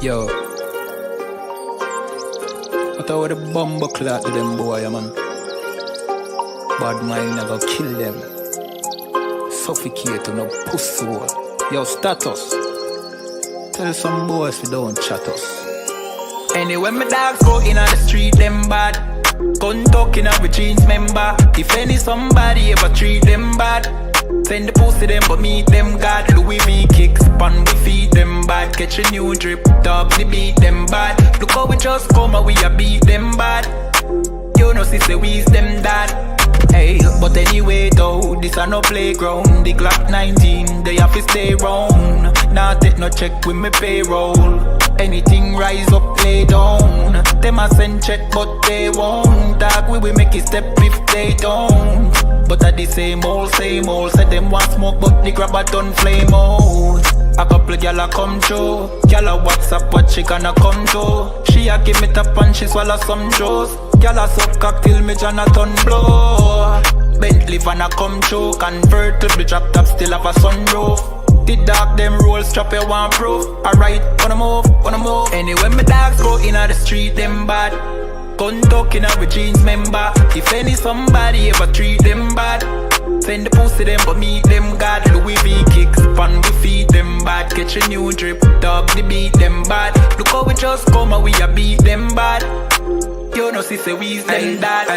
Yo, I thought the bomb clot to them boy, man. Bad mind never kill them. Suffocate to no pussy. Yo, status. Tell some boys we don't chat us. Anyway, my dogs go in on the street, them bad. Gun talking up with jeans member. If any somebody ever treat them bad, send the pussy them but meet them God. Louis V kicks, pan we feed them bad. Catch a new drip, dogs we beat them bad. Look how we just come and we a beat them bad. You know sister we's them dad. Hey, but anyway though, this a no playground. The Glock 19, they have to stay round. Nah take no check with me payroll. Anything rise up, lay down. Them a send check but they won't. Dog we will make it step if they don't. But at the same old, said them want smoke but the grabber done flame out. A couple gyal a come through. Gyal a WhatsApp what she gonna come to. She a give me tap and she swallow some juice. Gyal a suck cock till me Jonathan blow. Bentley van a come through. Convertible drop top still have a sunroof. The dog them roll strap you one proof. Alright, wanna move. Anyway my dogs go in on the street them bad. Gun talking up with jeans member. If any somebody ever treat them bad, send the pussy them but meet them God. Louis V kicks, pan we feed them bad. Catch a new drip, dog they beat them bad. Look how we just come and we a beat them bad. You know sister we's them dad.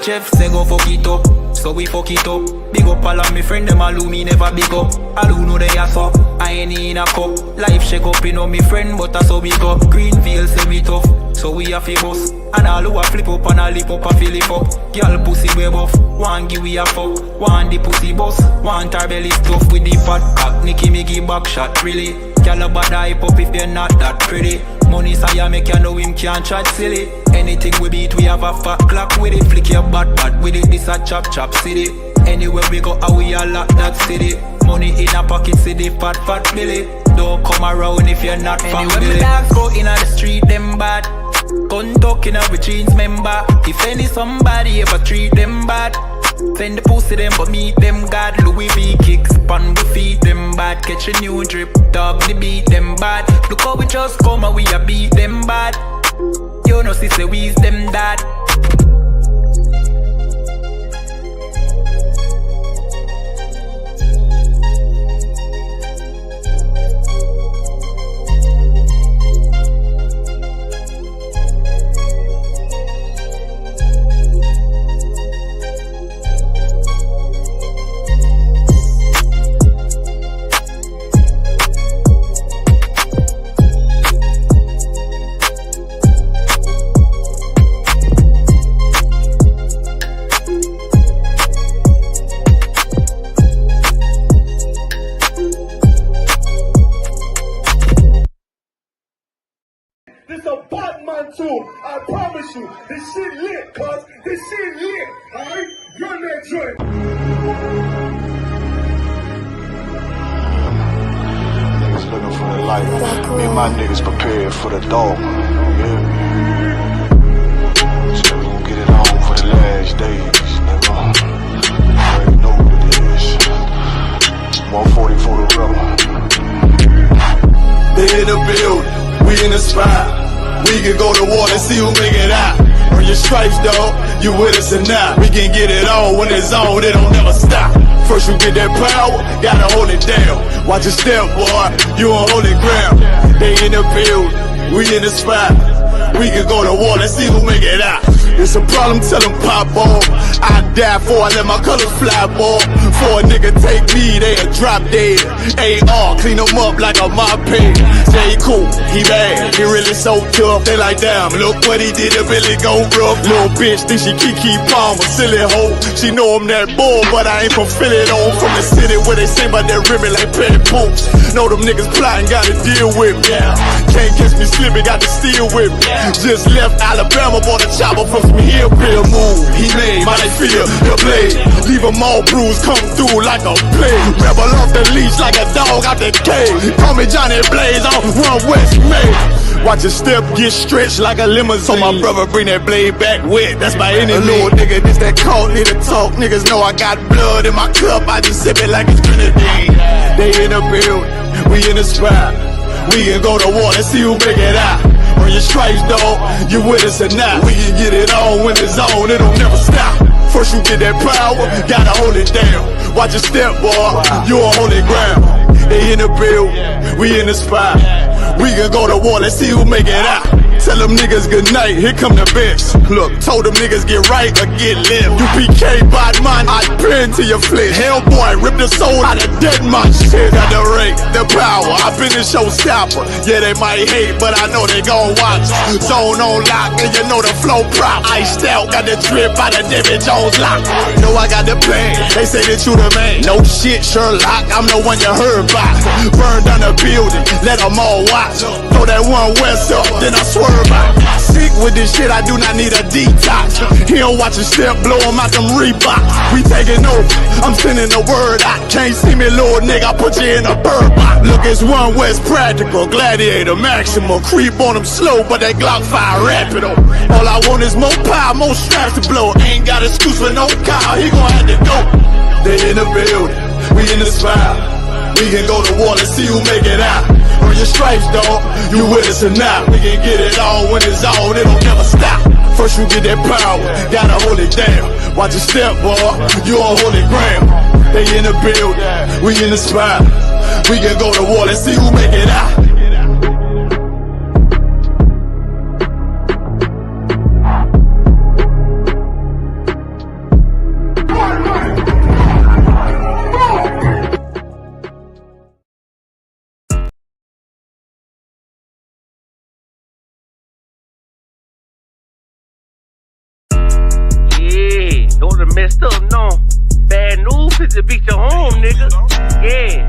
Jeff say go fuck it up, so we fuck it up. Big up all of me friend them all who me never big up. All who know they are so, I ain't in a cup. Life shake up, you know me friend but that's how we go. Greenfield say we tough, so we a famous. And all who a flip up and a lip up a fill it up. Girl pussy way buff, one give we a fuck. One the pussy boss, one her belly stuff with the fat cock. Nicky me give back shot really. Girl a bad hype up if you're not that pretty. Money say make you know him can't chat silly. Anything we beat we have a fat clock with it. Flick your bad with it, this a chop city. Anywhere we go we a lock that city. Money in a pocket city, fat Billy. Don't come around if you're not family. Anyway my dogs go in on the street them bad. Gun talking up with jeans member. If any somebody ever treat them bad, send the pussy them but meet them God. Louis V kicks, pan we feed them bad. Catch a new drip, dog they beat them bad. Look how we just come and we a beat them bad. You know sister we's them dad. This a Batman tune, I promise you. This shit lit, cuz. This shit lit, alright? Run that joint. Niggas looking for the light. Me and my niggas prepared for the dog. Yeah. So we gon' get it on for the last days, nigga. You already know what it is. 140 for the rebel. They in the building, we in the spot. We can go to war and see who make it out. Earn your stripes, dog, you with us or not. We can get it on when it's on, it don't never stop. First you get that power, gotta hold it down. Watch your step, boy, you on holy ground. They in the building, we in the spot. We can go to war and see who make it out. It's a problem, tell them pop off. I die for I let my colors fly, boy. For a nigga take me, they a drop dead. AR, clean them up like a mop pig. J. Cool, he bad, he really so tough. They like, damn, look what he did, it really gon' rough. Little bitch think she Kiki Palmer, silly hoe. She know I'm that bull, but I ain't from Philly though. From the city where they sing about that ribbon like petty poops. Know them niggas plotting, gotta deal with me. Can't catch me slipping, got to steal with me. Just left Alabama, bought a chopper from some hillbill move. He made my feel the blade. Leave them all bruised, come through like a plague. Rebel off the leash like a dog out the cage. Call me Johnny Blaze on Run West May. Watch your step get stretched like a limousine. So my brother bring that blade back wet, that's by any means. Little nigga, this that cold, need to talk. Niggas know I got blood in my cup, I just sip it like it's grenadine. They in the building, we in the spot. We can go to war and see who make it out. Earn your stripes, dog, you with us or not. We can get it on when it's on, it'll never stop. First you get that power, gotta hold it down. Watch your step, boy, you on holy ground. They in the build, we in the spot. We can go to war, let's see who make it out. Tell them niggas good night, here come the bitch. Look, told them niggas get right or get lit. UPK, bad man, I pin to your flesh. Hellboy, rip the soul out of dead man shit. Got the rate, the power, I been the showstopper. Yeah, they might hate, but I know they gon' watch. Zone on lock, and you know the flow prop. Iced out, got the drip out of David Jones lock. Know I got the plan, they say that you the man. No shit, Sherlock, I'm the one you heard about. Burn down the building, let them all watch. Throw that one west up, then I swerve out. Sick with this shit, I do not need a detox. He don't watch a step, blow him out them Reeboks. We taking over, I'm sending the word out. Can't see me, little nigga, I put you in a bird box. Look, it's one West practical, gladiator, maximum. Creep on them slow, but that Glock 5 rapid. All I want is more power, more straps to blow. Ain't got excuse for no car, he gon' have to go. They in the building, we in the spot. We can go to war and see who make it out. Earn your stripes, dog, you with us or not. We can get it on when it's on, it'll never stop. First you get that power, gotta hold it down. Watch your step, boy, you on holy ground. They in the building, we in the spot. We can go to war and see who make it out. Messed up, no. Bad news is to beat your home, nigga. Yeah.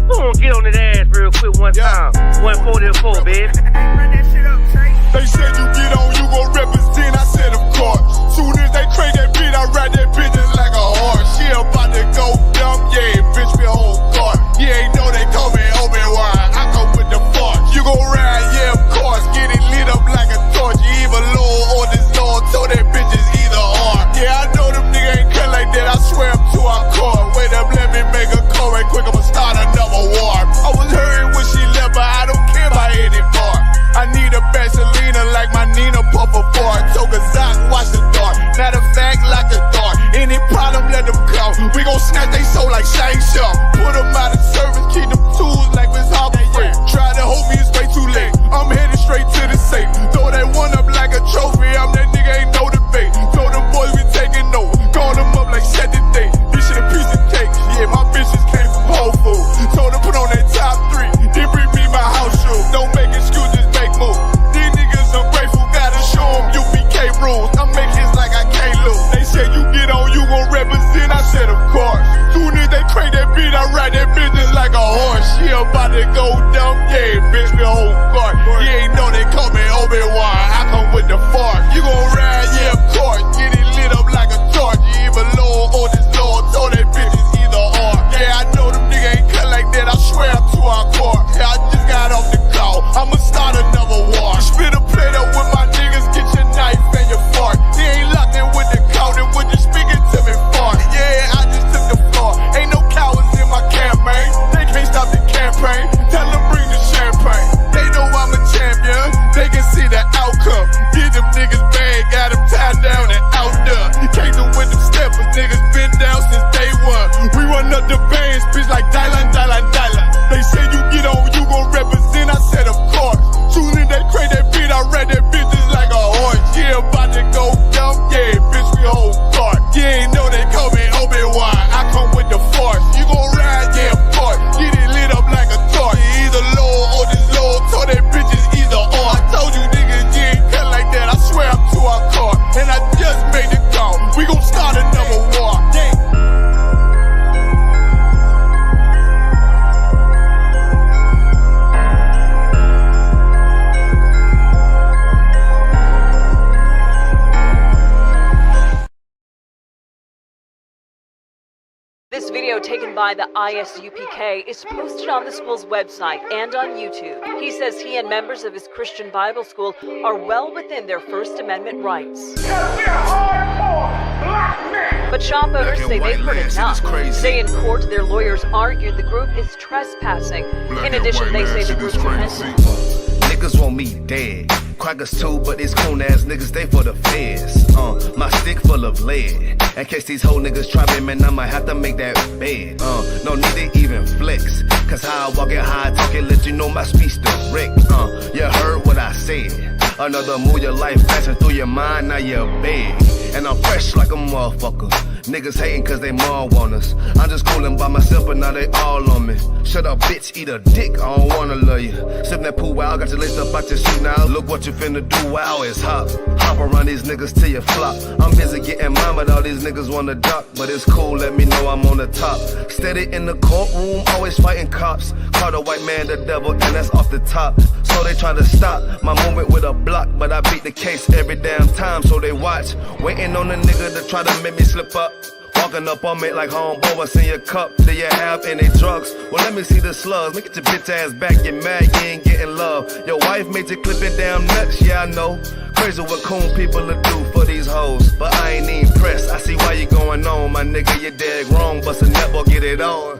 Go on, get on that ass real quick one time. 144, baby. Run that shit up, Trey. They said you get on, you gon' represent. I said, of course. Soon as they crank that beat, I ride that bitch just like a horse. She about to go dumb, yeah, bitch, me a whole car. You ain't know they call me Obi-Wan. I come with the force. You gon' ride, yeah, of course. Get it lit up like a torch. You either low or this Lord. Told that bitch is either or. Yeah, I know them niggas ain't cut like that. I swear I'm to our core. Wait up, let me make a call right quick. I'ma start another war. I was hurting when she left, but I don't care about anymore. I need a Vaseline like my Nina Puffer for. Took a Zach, watch the dark. Matter of fact, lock the door. Any problem, let them come. We gon' snatch they soul like Shang Tsung. Put them out of service, keep them tools like Miss Harbor Free. Try to hold me, it's way too late. I'm headed straight to the safe. Throw that one up like a trophy. I'm that nigga, ain't no debate. Told them boys we taking over. Call them up like set the date. This shit a piece of cake. Yeah, my bitches came from Whole Foods. Told them put on that top 3. Then bring me my house shoes. Don't make excuses, make moves. These niggas ungrateful, gotta show them UPK rules. I'm making hits like I can't lose. They said you get on, you gon' represent. I said of course. Soon as they crank that beat, I ride that business like a horse. She about to go dumb, yeah, bitch, me a whole car. You ain't know they call me Obi-Wan. I come with the force. You gon' ride, yeah, of course. Get it lit up like a torch. You either low or this Lord. Told that bitch is either or. Yeah, I know them niggas ain't cut like that. I swear I'm to our core. Yeah, I just got off the call. I'ma start another war. Spit a plate up with my niggas. Get your knife and your fork. They ain't locked in with the count and when you speaking to me for. Yeah, I just took the floor. Ain't no cowards in my campaign. They can't stop the campaign. Tell them bring the champagne. They know I'm a champion. They can see the outcome. Get them niggas bad. Got them tied down and out there. You can't do with them steppers. Niggas been down since day one. We run up the bands, bitch, like Dylan. They say you get on, you gon' represent. I said of course. Soon as they crank that beat, I ride that bitch just like a horse. Yeah, about to go dumb, yeah, bitch, we whole car. You ain't know they call me Obi-Wan. I come with the force. You gon' ride, yeah, of course. Get it lit up like a torch. You either low or this low. Told that bitch is either or. I told you niggas, you ain't cut like that. I swear I'm to our car. And I just made the call. We gon' start another war. Yeah. This video taken by the ISUPK is posted on the school's website and on YouTube. He says he and members of his Christian Bible school are well within their First Amendment rights. We're hardcore. But shop owners say they've heard enough. Today in court, their lawyers argued the group is trespassing. In addition, they say the group niggas want me dead. Crackers too, but these coon ass niggas, they for the feds. My stick full of lead. In case these whole niggas try me, man, I might have to make that bed. No need to even flex. Cause how I walk it, how I talk it, let you know my speech direct. You heard what I said. Another move, your life passing through your mind, now you're big. And I'm fresh like a motherfucker. Niggas hating cause they mom want us. I'm just coolin' by myself, but now they all on me. Shut up, bitch, eat a dick, I don't wanna love you. Sip that pool, wow, got your lace up out your shoe now. Look what you finna do, wow, it's hot. Hop around these niggas till you flop. I'm busy getting mine, but all these niggas wanna duck. But it's cool, let me know I'm on the top. Steady in the courtroom, always fighting cops. Call the white man the devil, and that's off the top. So they try to stop my movement with a block, but I beat the case every damn time, so they watch. Waiting on the nigga to try to make me slip up. Walking up on me like homeboy, what's in your cup? Do you have any drugs? Well, let me see the slugs. Make it your bitch ass back, get mad, you ain't getting love. Your wife made you clip it damn nuts, yeah I know. Crazy what coon people will do for these hoes, but I ain't even pressed. I see why you going on, my nigga, you dead wrong, but I never get it on.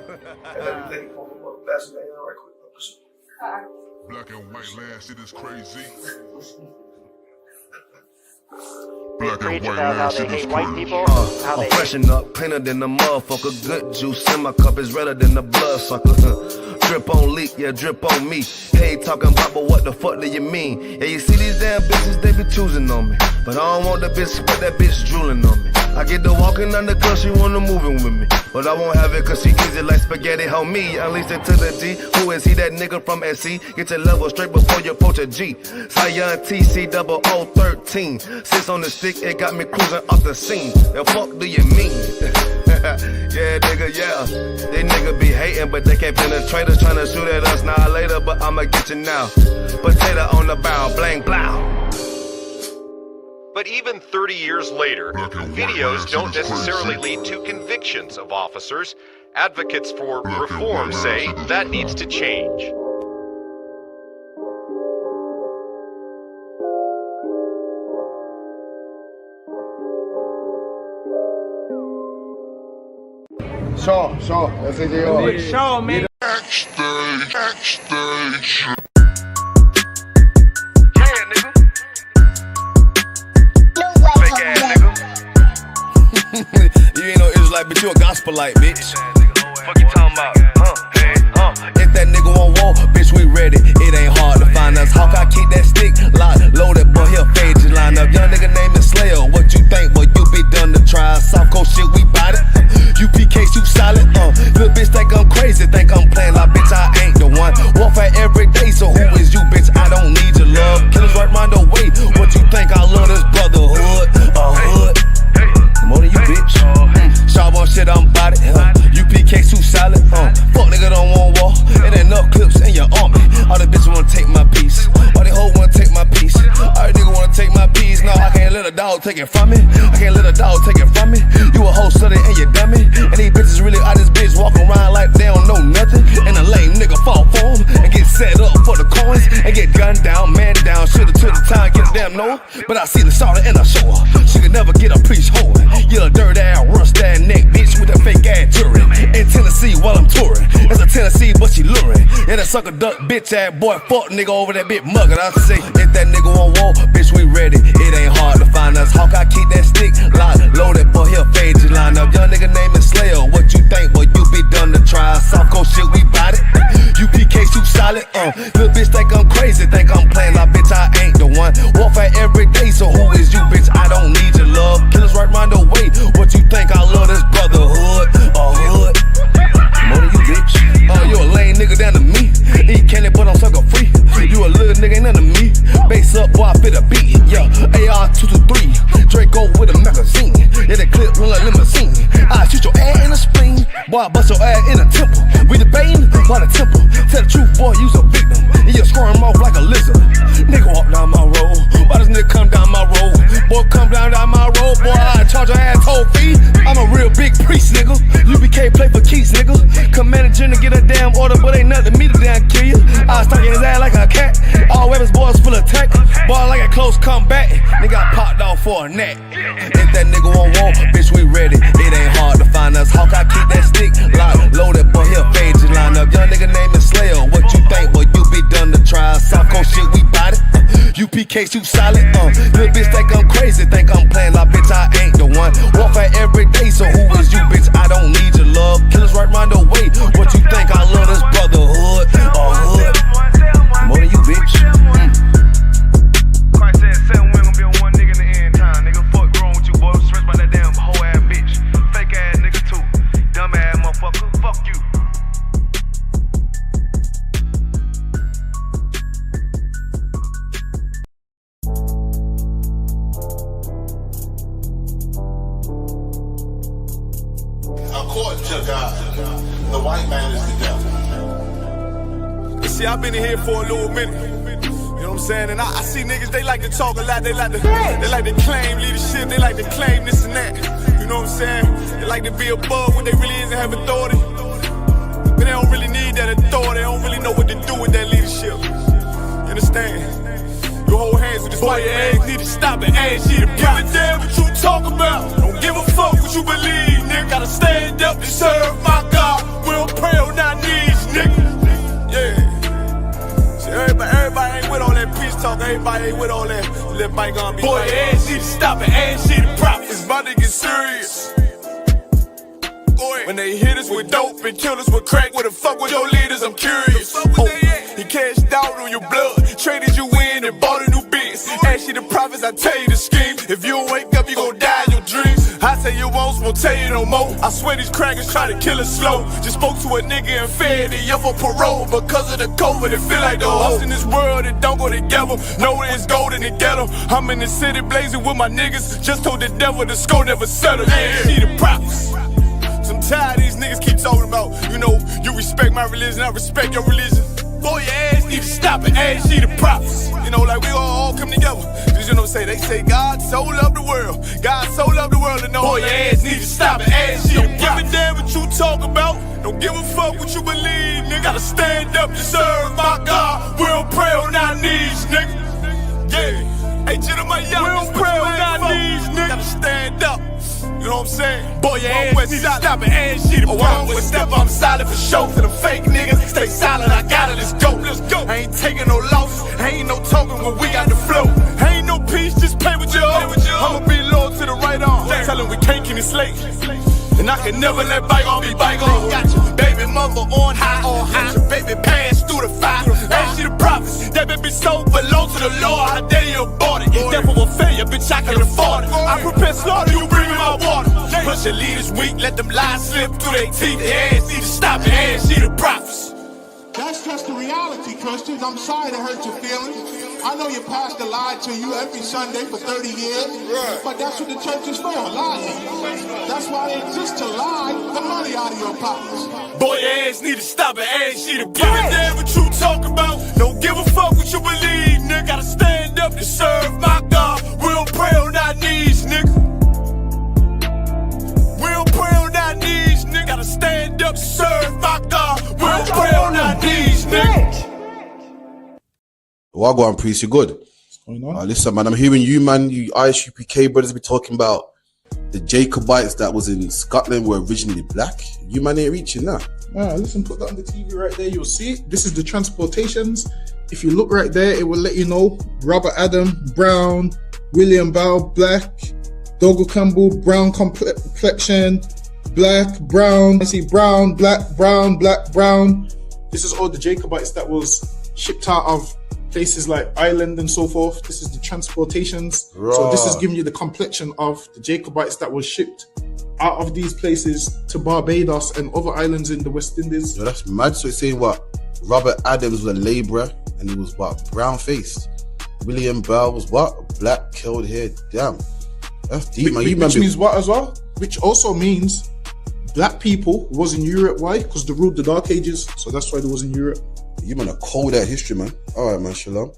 Black and white land, shit is crazy. Black and white land, shit is crazy. I'm freshen up, cleaner than the motherfucker. Good juice in my cup is redder than the blood sucker. Drip on leak, yeah, drip on me. Hey, talking about, but what the fuck do you mean? Yeah, you see these damn bitches, they be choosing on me. But I don't want the bitch, but that bitch drooling on me. I get to walking on the girl, she wanna moving with me. But I won't have it cause she easy like spaghetti, homie. Unleash it to the G. Who is he? That nigga from SC? Get your level straight before you approach a G. Cyan TC 0013. Sits on the stick, it got me cruising off the scene. The fuck do you mean? Yeah, nigga, yeah. They nigga be hating, but they can't penetrate us. Tryna shoot at us now or later, but I'ma get you now. Potato on the bow, blang, blow. But even 30 years later, videos don't necessarily lead to convictions of officers. Advocates for reform say that needs to change. Shaw, that's AJR. Shaw, man. Backstage. You ain't no Israelite, but you a gospelite, bitch. Fuck you talking about? If that nigga won't walk, bitch, we ready. It ain't hard to find us. Hawk, I keep that stick locked, loaded, boy, he'll fade you line up. Young nigga name is Slayer. What you think, boy? You be done to try. Soft coast shit, we bout it. UPK, you solid. Little bitch think I'm crazy, think I'm playing like bitch, I ain't the one. Warfare every day, so who is you, bitch? I don't need your love. Killers right round the way. What you think? I love this brotherhood, a hood. More than you, bitch. Sharp on shit, I'm bout it. UPK too solid. Fuck nigga don't want war. It ain't enough clips in your army. All the bitches wanna take my piece. All the hoes wanna take my piece. All the niggas wanna take my piece. No, I can't let a dog take it from me. I can't let a dog take it from me. You a whole study and you dummy. And these bitches really out this bitch walking around like they don't know nothing. And a lame nigga fall for them and get set up for the coins and get gunned down, man down. Shoulda took the time, get a damn no. But I see the starter and I show her. She could never get a priest holding. You a dirt ass, rust ass neck bitch with that fake ass jewelry. In Tennessee while I'm touring. It's a Tennessee, but she luring. And that sucker duck bitch ass boy, fuck nigga over that bitch muggin'. I say, if that nigga won't walk, bitch, we ready. It ain't hard to find us. Hawk, I keep that stick locked, loaded, boy, he'll fade you line up. Young nigga name is Slayer. What you think, boy? You be done to try. Soft coast shit, we bout it. UPK, you solid. Little bitch think I'm crazy, think I'm playing like bitch, I ain't the one. Warfare every day, so who is you, bitch? I don't need your love. Killers right round the way. What you think? I love this brotherhood, a hood. More than you, bitch. You a lame nigga down to me. Eat candy, but I'm sucker free. You a little nigga, ain't none of me. Base up, boy, I fit a beat. Yeah, AR-223. Draco with a magazine. Yeah, that clip run like limousine. I shoot your ass in the spleen. Boy, I bust your ass in the temple. We debating by the temple. Tell the truth, boy, you's a victim. And you squirm off like a lizard. Nigga walk down my road. Why does nigga come down my road? Boy, come down my road. Boy, I charge your ass toll fee. I'm a real big priest, nigga. UPK play for keys, nigga. Commanding to get a damn order, but ain't nothing me to damn kill you. I was stuck in his ass like a cat. All weapons, boys full of tech. Boy, like a close combat. Nigga, I popped off for a neck. If that nigga won't walk, bitch, we ready. It ain't hard to find us. Hawk, I keep that stick locked, loaded, boy, here, fade you line up. Young nigga named Slayer. What you think, boy? You be done to try. South Coast shit, we bout it. UPK, shoot solid. Little bitch think I'm crazy, think I'm playing like bitch, I ain't the one. Warfare every day, so who is you, bitch? I don't need your love. Killers right round the way. What you think? I love this brotherhood. Hood. More than you, bitch. Christ said 7 women gon' be on one nigga in the end time. Nigga, fuck wrong with you, boy. Stressed by that damn hoe ass bitch. Fake ass nigga too. Dumb ass motherfucker. Fuck you. According to God, the white man is the devil. See, I've been in here for a little minute. You know what I'm saying? And I see niggas, they like to talk a lot. They like to claim leadership. They like to claim this and that. You know what I'm saying? They like to be above when they really is and have authority. But they don't really need that authority. They don't really know what to do with that leadership. You understand? You hold hands with this boy, your ass need to stop it. Ass she the give a damn what you talk about. Don't give a fuck what you believe, nigga. Gotta stand up to serve my God. We don't pray on our knees, nigga. Yeah. See, everybody ain't with all that peace talk. Everybody ain't with all that. Let bygone be. Boy, your ass need to stop it. Ass she the prop. It's about to get serious. When they hit us with dope and kill us with crack, where the fuck with your leaders? I'm curious. He cashed out on your blood, traded you in and bought a new biz. Ask you the prophets, I tell you the scheme. If you don't wake up, you gon' die in your dreams. I tell you once, won't tell you no more. I swear these crackers try to kill us slow. Just spoke to a nigga and fed he up for parole. Because of the COVID, it feel like the host in this world that don't go together. Know it's gold in the ghetto. I'm in the city blazing with my niggas. Just told the devil the score never settled. Yeah, see the prophets. I'm tired of these niggas keep talking about, you know, you respect my religion, I respect your religion. Boy, your ass need to stop it, ass she the prophets. You know, like we all come together. Cause you know, they say God so loved the world. God so loved the world, and know boy, your ass need to stop it, ass she the prophets. Don't give a damn what you talk about. Don't give a fuck what you believe, nigga. Gotta stand up to serve my God. We don't pray on our knees, nigga. Yeah. Hey, gentlemen, y'all, we don't pray on our knees, nigga. Gotta stand up. You know what I'm saying? Boy, your ass need to stop it, ass she the problem. One step, I'm solid for show. To the fake niggas, stay silent, I got it, let's go. I ain't taking no loss, ain't no talking when we got the flow. Ain't no peace, just play with your own. I'ma be loyal to the right arm. Tell him we can't keep me slave. And I can never let bygone be bygone. Got your baby mother on high, got your baby pass through the fire. Ask you the prophets, that baby so belong to the Lord. How dare you abort it? Therefore will failure, bitch, I can afford it. I prepare slaughter, you bring me my water. Push your leaders weak, let them lies slip through their teeth. Their ass need to stop it, ass she the prophets. That's just the reality, Christians. I'm sorry to hurt your feelings. I know your pastor lied to you every Sunday for 30 years, but that's what the church is for, lying. That's why they exist, to lie the money out of your pockets. Boy, your ass need to stop it, ass she the give a damn what you talk about. Don't give a fuck what you believe, nigga. Gotta stand up to serve my God. We don't pray on our knees, nigga. We don't pray on our knees, nigga. Gotta stand up to serve my God. We don't pray on our knees, nigga. Wagwan priest, you good? What's going on? Listen, man, I'm hearing you, man. You ISUPK brothers be talking about the Jacobites that was in Scotland were originally black. You man ain't reaching that. Listen, put that on the TV right there. You'll see it. This is the transportations. If you look right there, it will let you know Robert Adam, brown, William Bow, black, Dougal Campbell, brown complexion, black, brown. I see brown, black, brown, black, brown. This is all the Jacobites that was shipped out of places like Ireland and so forth. This is the transportations. Right. So this is giving you the complexion of the Jacobites that was shipped out of these places to Barbados and other islands in the West Indies. Yo, that's mad. So it's saying what? Robert Adams was a labourer and he was what? Brown faced. William Bell was what? Black, curled hair. Damn. That's deep, man. Which means what as well? Which also means black people was in Europe. Why? Because they ruled the Dark Ages. So that's why they was in Europe. You man are cold at history, man. Alright, man. Shalom.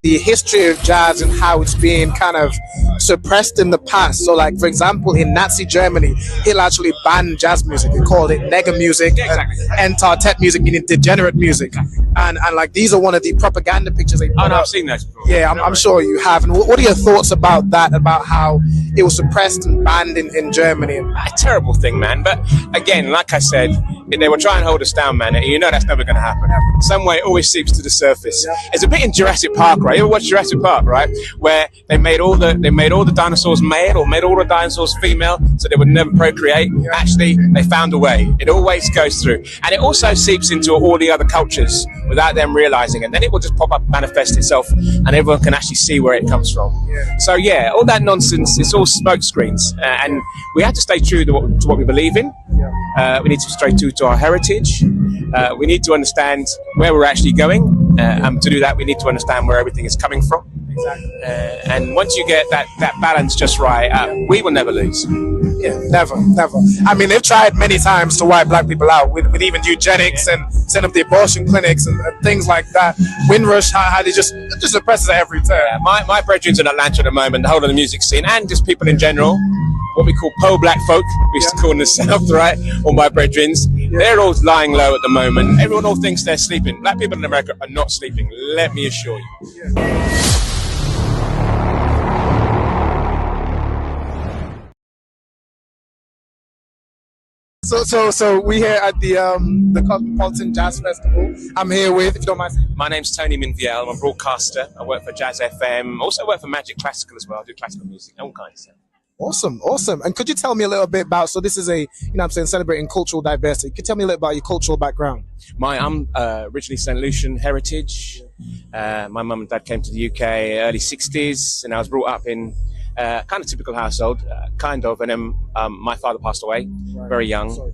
the history of jazz and how it's been kind of suppressed in the past. So, like, for example, in Nazi Germany, Hitler actually banned jazz music. He called it nigger music, and Entartet music, meaning degenerate music. And like, these are one of the propaganda pictures they put no, up. I've seen those before. Yeah, I'm sure you have. And what are your thoughts about that, about how it was suppressed and banned in Germany? A terrible thing, man. But again, like I said, they were trying to hold us down, man. You know that's never going to happen. Some way it always seeps to the surface. It's a bit in Jurassic Park, right? You ever watch Jurassic Park, right? Where they made all the dinosaurs male, or made all the dinosaurs female, so they would never procreate. Actually, they found a way. It always goes through, and it also seeps into all the other cultures without them realizing, and then it will just pop up, manifest itself, and everyone can actually see where it comes from. So yeah, all that nonsense, it's all smoke screens, and we have to stay true to what we believe in. We need to stay true to our heritage. We need to understand where we're actually going. To do that, we need to understand where everything is coming from. And once you get that balance just right, we will never lose. Yeah, never. I mean, they've tried many times to wipe black people out with even eugenics and set up the abortion clinics and things like that. Windrush, how they just suppress it every turn. My brethren's in Atlanta at the moment, the whole of the music scene, and just people in general, what we call po-black folk, we used to call in the South, right? All my brethren's, they're all lying low at the moment. Everyone all thinks they're sleeping. Black people in America are not sleeping, let me assure you. So we here at the Cosmopolitan Jazz Festival. I'm here with, if you don't mind saying. My name's Tony Minviel. I'm a broadcaster. I work for Jazz FM. Also work for Magic Classical as well. I do classical music, all kinds of stuff. Awesome. And could you tell me a little bit about, so this is celebrating cultural diversity. Could you tell me a little about your cultural background? I'm originally St. Lucian heritage. My mum and dad came to the UK early 60s, and I was brought up in kind of typical household, and then my father passed away very young,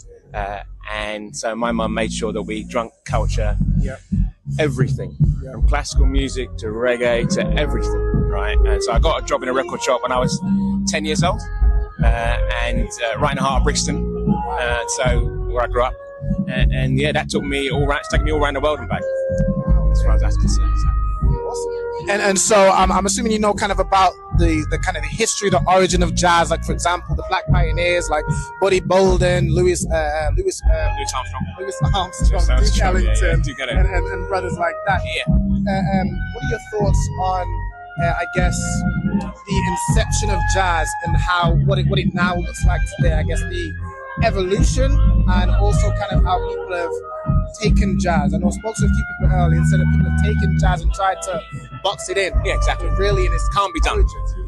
and so my mum made sure that we drunk culture, everything, from classical music to reggae to everything, right? And so I got a job in a record shop when I was 10 years old, and right in the heart of Brixton, so where I grew up, and yeah, that took me all around, it's taken me all around the world and back, as far as that's concerned. So. And so I'm assuming you know kind of about the kind of the history, the origin of jazz, like for example the Black Pioneers like Buddy Bolden, Louis Armstrong, Duke Ellington, and brothers like that. What are your thoughts on I guess the inception of jazz and how what it now looks like today? I guess the evolution and also kind of how people have taken jazz. I know I spoke to a few people earlier and said that people have taken jazz and tried to box it in. Yeah, exactly. But really, it can't be done.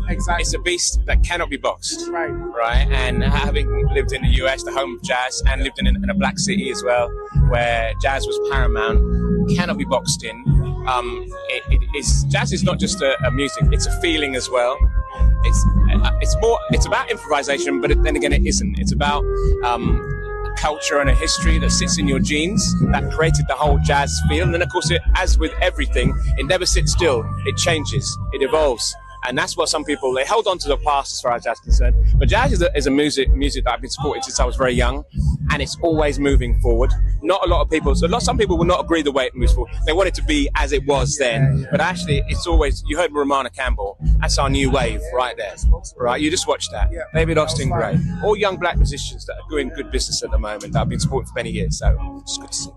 Exactly. It's a beast that cannot be boxed. Right. And having lived in the US, the home of jazz, and lived in a black city as well, where jazz was paramount, cannot be boxed in. Jazz is not just a music; it's a feeling as well. It's about improvisation, but then again, it isn't. It's about culture and a history that sits in your genes that created the whole jazz feel. And then, of course, as with everything, it never sits still. It changes. It evolves. And that's what some people, they hold on to the past as far as jazz is concerned. But jazz is a music that I've been supporting since I was very young, and it's always moving forward. Not a lot of people, some people will not agree the way it moves forward. They want it to be as it was then, but actually it's always, you heard Romana Campbell, that's our new wave right there, right? You just watched that. David Austin Gray, all young black musicians that are doing good business at the moment that I've been supporting for many years, so it's good to see.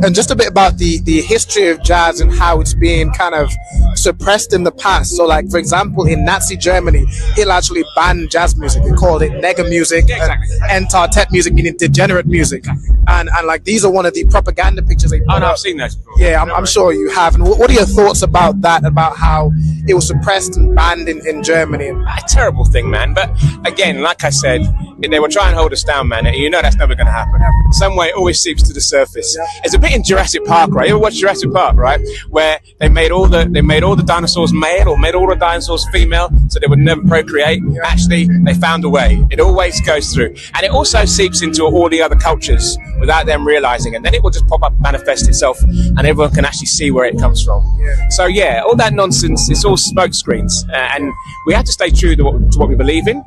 And just a bit about the history of jazz and how it's been kind of suppressed in the past. So like, for example, in Nazi Germany, Hitler actually banned jazz music. He called it nigger music, and Entartet music, meaning degenerate music. And like, these are one of the propaganda pictures they put up. I've seen those before. Yeah, I'm sure you have. And what are your thoughts about that, about how it was suppressed and banned in Germany? A terrible thing, man. But again, like I said, they were trying to hold us down, man. You know that's never going to happen. Some way it always seeps to the surface. It's a bit in Jurassic Park, right? You ever watch Jurassic Park, right? Where they made all the dinosaurs male, or made all the dinosaurs female, so they would never procreate. Actually, they found a way. It always goes through, and it also seeps into all the other cultures without them realizing, and then it will just pop up, manifest itself, and everyone can actually see where it comes from. So yeah, all that nonsense, it's all smoke screens, and we have to stay true to what we believe in.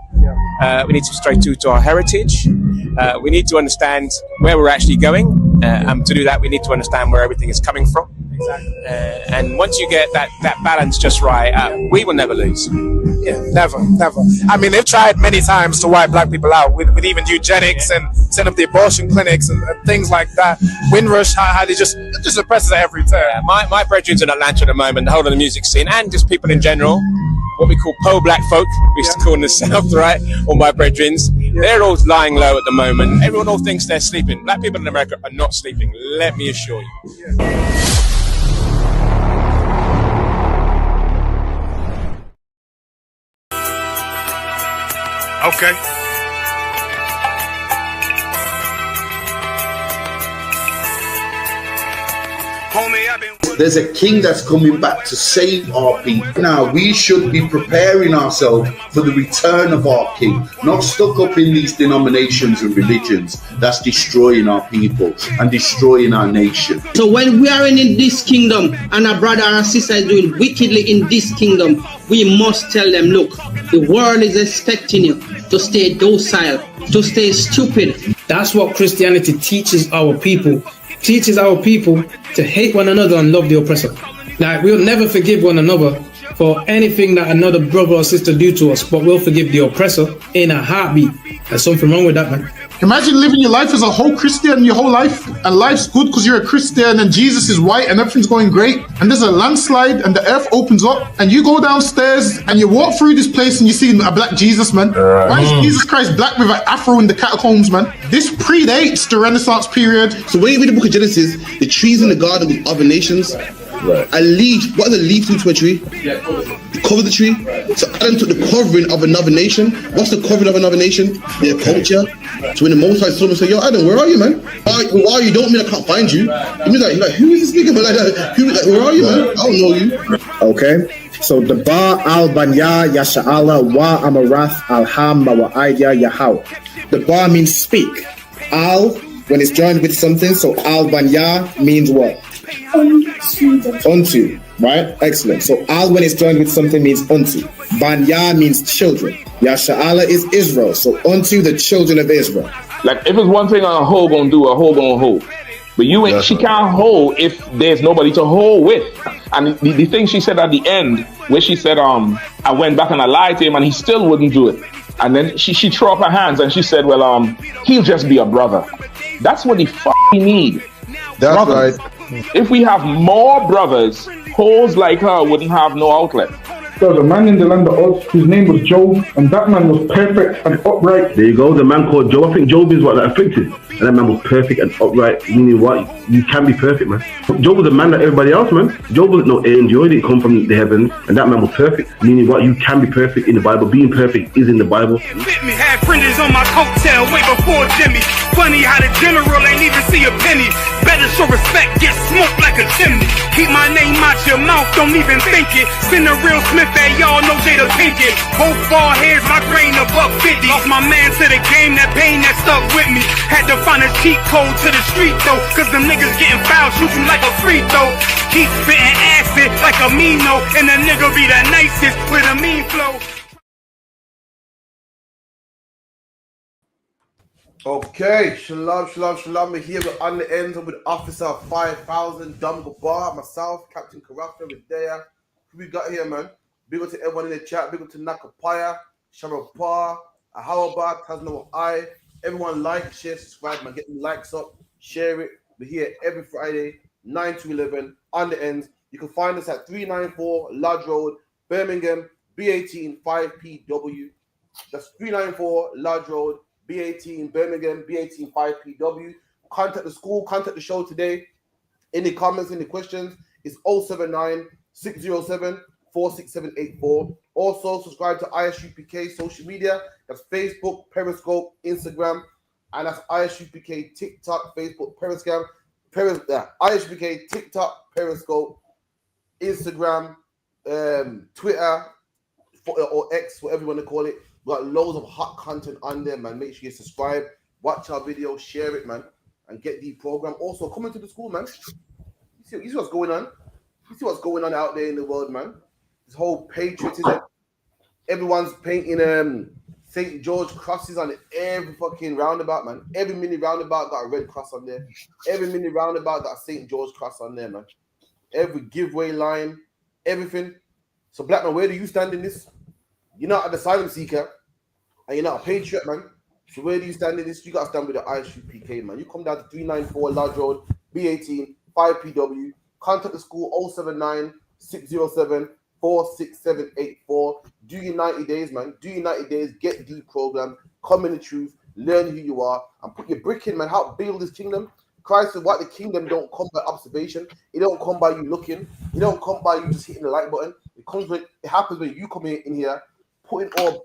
We need to stay true to our heritage. We need to understand where we're actually going. To do that, we need to understand where everything is coming from. Exactly. And once you get that balance just right, we will never lose. Yeah, never. I mean, they've tried many times to wipe black people out with even eugenics and set up the abortion clinics and things like that. Windrush, how they just oppress us at every turn. Yeah, my brethren's in Atlanta at the moment, the whole of the music scene, and just people in general, what we call po-black folk, we used to call in the South, right? All my brethren's, they're all lying low at the moment. Everyone all thinks they're sleeping. Black people in America are not sleeping, let me assure you. Okay. Homie, I've been... There's a king that's coming back to save our people. Now, we should be preparing ourselves for the return of our king, not stuck up in these denominations and religions that's destroying our people and destroying our nation. So when we are in this kingdom and our brother and sister is doing wickedly in this kingdom, we must tell them, look, the world is expecting you to stay docile, to stay stupid. That's what Christianity teaches our people. Teaches our people to hate one another and love the oppressor. Like, we'll never forgive one another for anything that another brother or sister do to us, but we'll forgive the oppressor in a heartbeat. There's something wrong with that, man. Imagine living your life as a whole Christian your whole life, and life's good because you're a Christian and Jesus is white and everything's going great, and there's a landslide and the earth opens up and you go downstairs and you walk through this place and you see a black Jesus, man. Why is Jesus Christ black with an afro in the catacombs, man? This predates the Renaissance period. So when you read the book of Genesis, the trees in the garden with other nations, a leaf, what does a leaf do to a tree? Cover the tree. So Adam took the covering of another nation. What's the covering of another nation? Their culture. So when the Most High saw him and said, yo, Adam, where are you, man? Why you don't mean I can't find you? He was like, who is this nigga, man? Like, where are you, man? I don't know you. Okay. So the Ba al Banya Yasha'ala wa Amarath al Hamma wa Aidya Yahweh. The Ba means speak. Al, when it's joined with something, so al Banya means what? Unto, right? Excellent. So al when it's joined with something means unto. Banya means children. Yasha'ala is Israel. So unto the children of Israel. Like if it's one thing a hoe gonna do, a hoe gonna hold. But you ain't, she can't hold if there's nobody to hold with. And the thing she said at the end, where she said, I went back and I lied to him and he still wouldn't do it. And then she threw up her hands and she said, well, he'll just be a brother. That's what he need. That's brothers. right. If we have more brothers, hoes like her wouldn't have no outlet. There was a man in the land of Oz, his name was Job, and that man was perfect and upright. There you go, the man called Job. I think Job is what, like afflicted. And that man was perfect and upright, meaning what? You can be perfect, man. Job was a man like everybody else, man. Job wasn't no angel, he didn't come from the heavens, and that man was perfect, meaning what? You can be perfect in the Bible. Being perfect is in the Bible. Fit me, had fringes on my coattail way before Jimmy. Funny how the general ain't even see a penny. Better show respect, get smoked like a chimney. Keep my name out your mouth, don't even think it. Send a real Smith at y'all, no Jada Pinkett. Both ball heads, my grain above 50. Lost my man to the game, that pain that stuck with me. Had to find a cheat code to the street though, cause them niggas getting foul, shoot you like a free throw. Keep spitting acid like a Mino, and the nigga be the nicest with a mean flow. Okay, shalom. We're here on the end with Officer 5000, Dumgo Bar, myself, Captain Karafta, with Daya. Who we got here, man? Big up to everyone in the chat. Big up to Nakapaya, Sharapar, Ahawaba, Tasno I. Everyone like, share, subscribe, man. Get the likes up, share it. We're here every Friday, 9 to 11 on the end. You can find us at 394 Lodge Road, Birmingham, B18 5PW. That's 394 Lodge Road, B18 Birmingham, B18 5PW. Contact the school, contact the show today. Any comments, any questions, it's 079 607 46784. Also, subscribe to ISUPK social media. That's Facebook, Periscope, Instagram, and that's ISUPK TikTok, Facebook, Periscope, ISUPK TikTok, Periscope, Instagram, Twitter, or X, whatever you want to call it. We got loads of hot content on there, man. Make sure you subscribe, watch our video, share it, man, and get the program. Also, come into the school, man. You see what's going on? You see what's going on out there in the world, man? This whole patriotism. Everyone's painting St. George crosses on every fucking roundabout, man. Every mini roundabout got a red cross on there. Every mini roundabout got a St. George cross on there, man. every giveaway line, everything. So, black man, where do you stand in this? You're not an asylum seeker, and you're not a patriot, man. So where do you stand in this? You got to stand with the ISUPK, man. You come down to 394 Lodge Road, B18, 5PW. Contact the school 079 607 46784. Do your 90 days, man. Do your 90 days. Get the program. Come in the truth. Learn who you are. And put your brick in, man. Help build this kingdom. Christ said, what the kingdom don't come by observation. It don't come by you looking. It don't come by you just hitting the like button. It happens when you come in here, putting all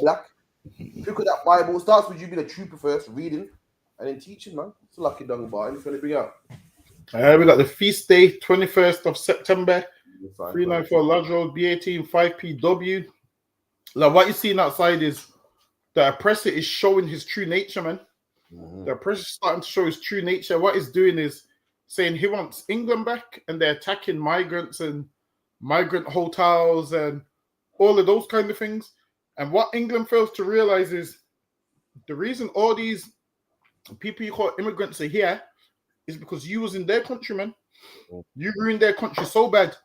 black. Look at that Bible. It starts with you being a trooper first, reading, and then teaching, man. It's a lucky dung bar. Anything to bring out? We got the feast day, 21st of September, 394 Lodge Road, B18, 5PW. Like what you're seeing outside is the oppressor is showing his true nature, man. The oppressor is starting to show his true nature. What he's doing is saying he wants England back, and they're attacking migrants and migrant hotels and all of those kind of things. And what England fails to realize is the reason all these people you call immigrants are here is because you was in their country, man. You ruined their country so bad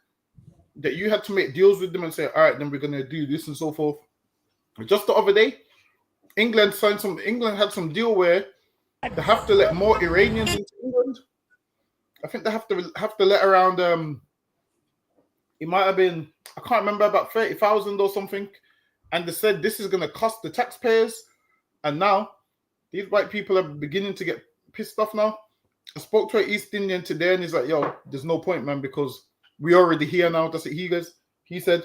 that you had to make deals with them and say, all right, then we're going to do this and so forth. Just the other day, England had some deal where they have to let more Iranians into England. I think they have to let around, it might have been, I can't remember, about 30,000 or something. And they said this is going to cost the taxpayers. And now these white people are beginning to get pissed off now. I spoke to an East Indian today and he's like, yo, there's no point, man, because we're already here now. That's what he said.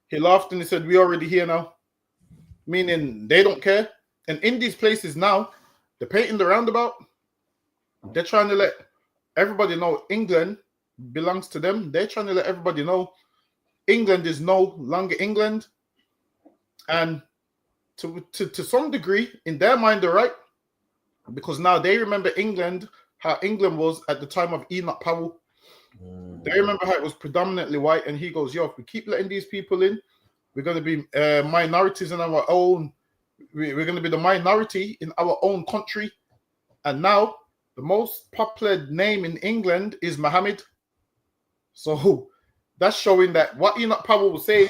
He laughed and he said, we're already here now. Meaning they don't care. And in these places now, they're painting the roundabout. They're trying to let everybody know England belongs to them. They're trying to let everybody know England is no longer England. And to some degree, in their mind, they're right. Because now they remember England, how England was at the time of Enoch Powell. They remember how it was predominantly white. And he goes, yo, if we keep letting these people in, we're going to be minorities in our own. We're going to be the minority in our own country. And now the most popular name in England is Muhammad. So that's showing that what Enoch Powell was saying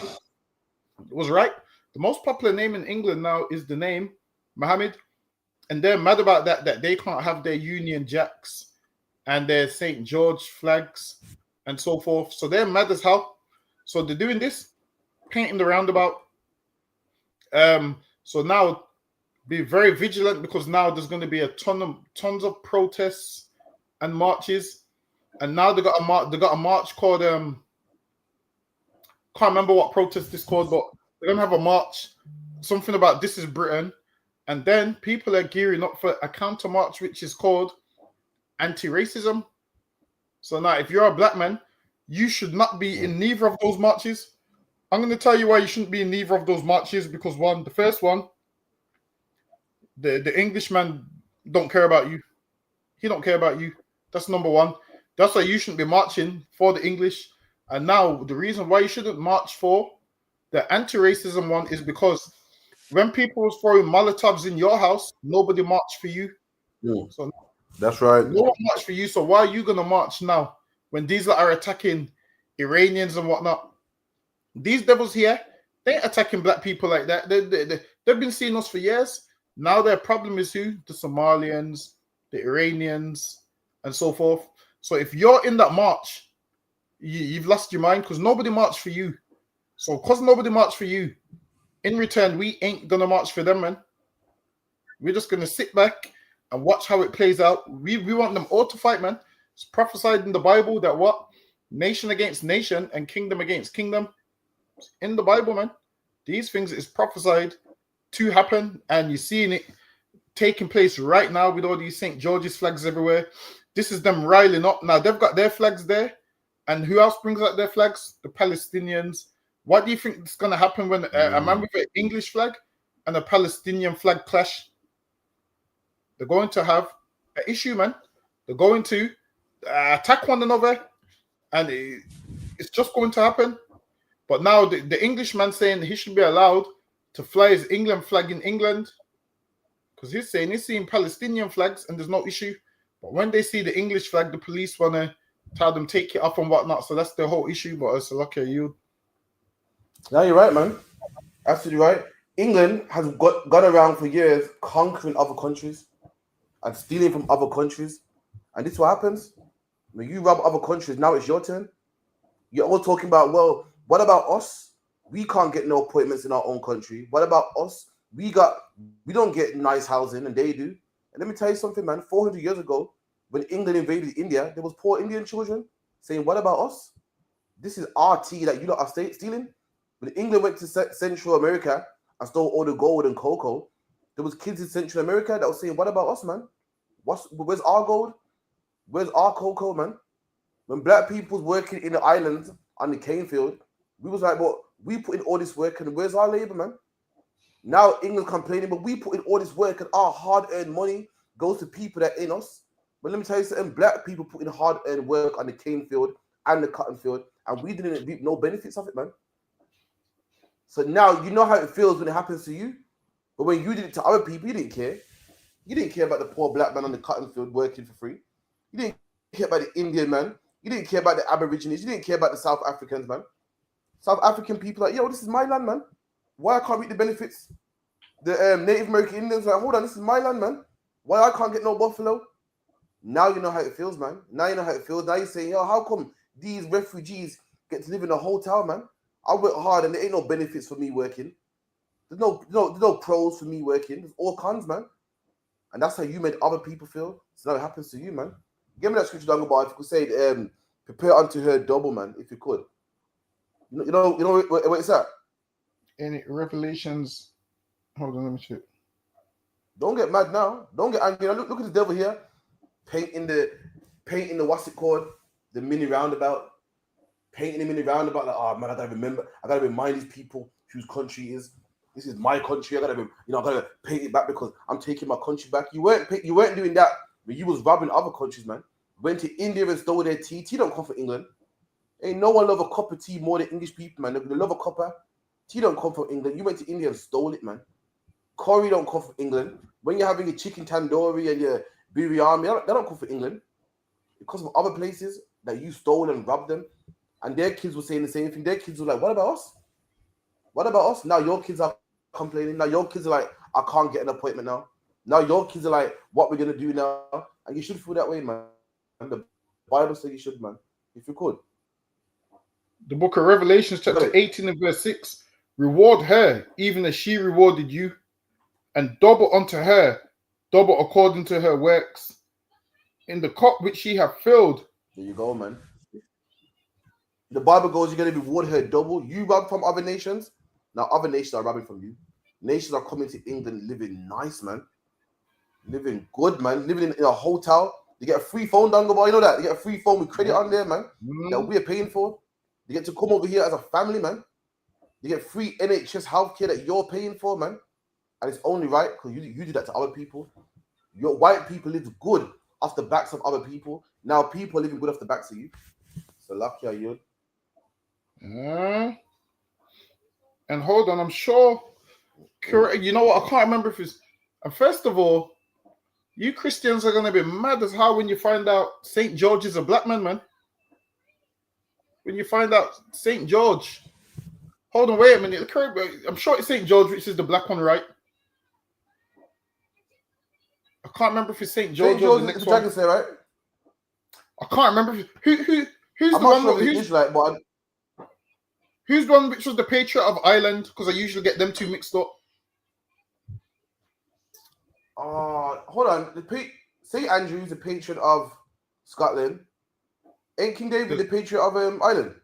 was right. The most popular name in England now is the name Muhammad. And they're mad about that they can't have their Union Jacks and their St. George flags and so forth. So they're mad as hell. So they're doing this, painting the roundabout. So now be very vigilant, because now there's going to be tons of protests and marches. And now they got a march called can't remember what protest it's called, but they're gonna have a march, something about This Is Britain. And then people are gearing up for a counter march, which is called anti-racism. So now, if you're a black man, you should not be in neither of those marches. I'm going to tell you why you shouldn't be in neither of those marches. Because the first one, the Englishman don't care about you. He don't care about you. That's number one. That's why you shouldn't be marching for the English. And now the reason why you shouldn't march for the anti-racism one is because when people was throwing Molotovs in your house, nobody marched for you. So that's right. No one marched for you. So why are you gonna march now when these are attacking Iranians and whatnot? These devils here, they ain't attacking black people like that. They've been seeing us for years. Now their problem is who? The Somalians, the Iranians, and so forth. So if you're in that march, you've lost your mind, because nobody marched for you. So because nobody marched for you, in return, we ain't going to march for them, man. We're just going to sit back and watch how it plays out. We want them all to fight, man. It's prophesied in the Bible that what? Nation against nation and kingdom against kingdom. It's in the Bible, man. These things is prophesied to happen, and you're seeing it taking place right now with all these St. George's flags everywhere. This is them riling up. Now, they've got their flags there. And who else brings out their flags? The Palestinians. What do you think is going to happen when a man with an English flag and a Palestinian flag clash? They're going to have an issue, man. They're going to attack one another, and it's just going to happen. But now the Englishman saying he should be allowed to fly his England flag in England, because he's seeing Palestinian flags and there's no issue. But when they see the English flag, the police want to tell them take it off and whatnot. So that's the whole issue. But it's like you. No, you're right, man. Absolutely right. England has gone around for years conquering other countries and stealing from other countries. And this is what happens. When you rob other countries, now it's your turn. You're all talking about, well, what about us? We can't get no appointments in our own country. What about us? We don't get nice housing and they do. And let me tell you something, man. 400 years ago, when England invaded India, there was poor Indian children saying, what about us? This is our tea that you lot are stealing. When England went to Central America and stole all the gold and cocoa, there was kids in Central America that were saying, what about us, man? Where's our gold? Where's our cocoa, man? When black people was working in the islands on the cane field, we was like, well, we put in all this work and where's our labor, man? Now England's complaining, but we put in all this work and our hard-earned money goes to people that ain't us. But let me tell you something, black people put in hard-earned work on the cane field and the cotton field, and we didn't reap no benefits of it, man. So now you know how it feels when it happens to you. But when you did it to other people, you didn't care. You didn't care about the poor black man on the cotton field working for free. You didn't care about the Indian man. You didn't care about the Aborigines. You didn't care about the South Africans, man. South African people like, yo, this is my land, man. Why I can't reap the benefits? The Native American Indians like, hold on, this is my land, man. Why I can't get no buffalo? Now you know how it feels, man. Now you know how it feels. Now you're saying, yo, how come these refugees get to live in a hotel, man? I work hard and there ain't no benefits for me working. There's no pros for me working. There's all cons, man. And that's how you made other people feel. So now it happens to you, man. Give me that scripture, Dangaba. If you could say, prepare unto her double, man. If you could. You know what it's at? Any Revelations? Hold on, let me check. Don't get mad now. Don't get angry. Look at the devil here. Painting the what's it called? The mini roundabout. Painting the mini roundabout. Like, oh man, I gotta remind these people whose country is. This is my country. I gotta paint it back because I'm taking my country back. You weren't doing that when you was robbing other countries, man. Went to India and stole their tea. Tea don't come from England. Ain't no one love a cup of tea more than English people, man. They love a cuppa. Tea don't come from England. You went to India and stole it, man. Curry don't come from England. When you're having your chicken tandoori and your biryani, they don't come from England. It comes from other places that you stole and robbed them. And their kids were saying the same thing. Their kids were like, what about us? What about us? Now your kids are complaining. Now your kids are like, I can't get an appointment now. Now your kids are like, what we're going to do now? And you should feel that way, man. And the Bible says you should, man. If you could. The book of Revelations, chapter 18 and verse 6. Reward her, even as she rewarded you, and double unto her, double according to her works. In the cup which she hath filled. There you go, man. The Bible goes, you're going to reward her double. You rob from other nations. Now other nations are robbing from you. Nations are coming to England living nice, man. Living good, man. Living in a hotel. You get a free phone, Dangaba. You know that? You get a free phone with credit on there, man. That we're paying for. You get to come over here as a family, man. You get free NHS healthcare that you're paying for, man. And it's only right because you do that to other people. Your white people live good off the backs of other people. Now people are living good off the backs of you. So lucky are you. And hold on, I'm sure. You know what? I can't remember if it's. And first of all, you Christians are gonna be mad as how when you find out St. George is a black man, man. When you find out St. George. Hold on, wait a minute. I'm sure it's St. George, which is the black one, right? I can't remember if it's St. George or the next one. Dragon Slayer, right? I can't remember. Who's I'm the one? Sure who's like, but who's the one which was the Patriot of Ireland? Because I usually get them two mixed up. Hold on. St. Andrew is the Patriot of Scotland. Ain't King David the Patriot of Ireland?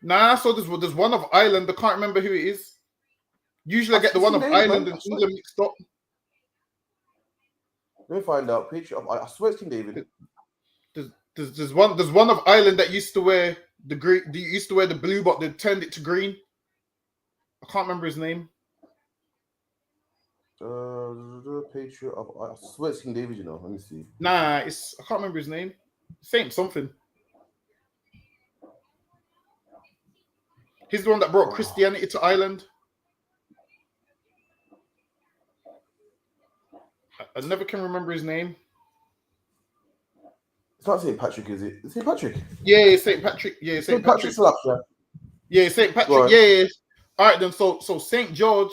Nah, so there's one of Ireland. I can't remember who it is. Usually I get the one of Ireland and England mixed up. Let me find out. Patriot of I swear it's King David. There's one of Ireland that used to wear the green. Used to wear the blue, but they turned it to green. I can't remember his name. Patriot of I swear it's King David. You know. Let me see. Nah, I can't remember his name. Saint something. He's the one that brought Christianity to Ireland. I never can remember his name. It's not St. Patrick, is it? It's St. Patrick. Yeah, it's St. Patrick. Yeah, St. Patrick. Yeah, St. Patrick. Yeah. All right, then. So St. George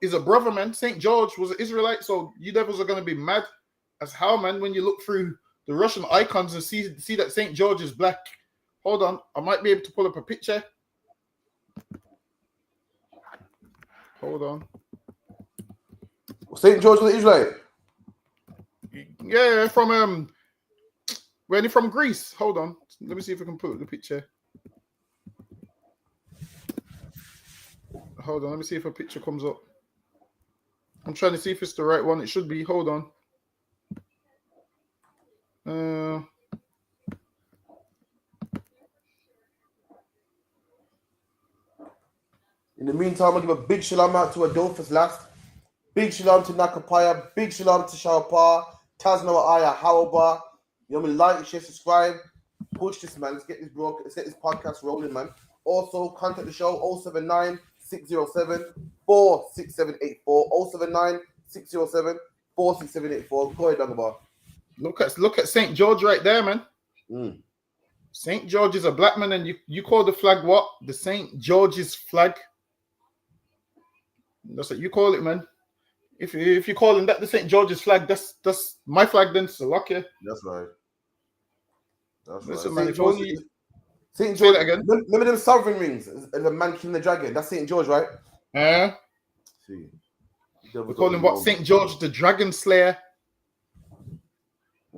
is a brother, man. St. George was an Israelite, so you devils are gonna be mad as how, man, when you look through the Russian icons and see that St. George is black. Hold on, I might be able to pull up a picture. Hold on. St. George was an Israelite. Yeah, from where from Greece. Hold on, let me see if I can put the picture. Hold on, let me see if a picture comes up. I'm trying to see if it's the right one. It should be. Hold on. In the meantime, I'll give a big shalom out to Adolphus last. Big shalom to Nakapaya. Big shalom to Shawpa. Taznawa Aya Hawaba. You know, like, share, subscribe. Push this, man. Let's get this podcast rolling, man. Also, contact the show 079 607 46784. 079 607 46784. Go ahead, Dagaba. Look at St. George right there, man. St. George is a black man, and you call the flag what? The St. George's flag. That's what you call it, man. If you're calling that the St. George's flag, that's my flag then, so lucky. That's right. Listen, right. man, St. George again. Remember them sovereign rings and the man killing the dragon? That's St. George, right? See. We call him what? St. George the Dragon Slayer.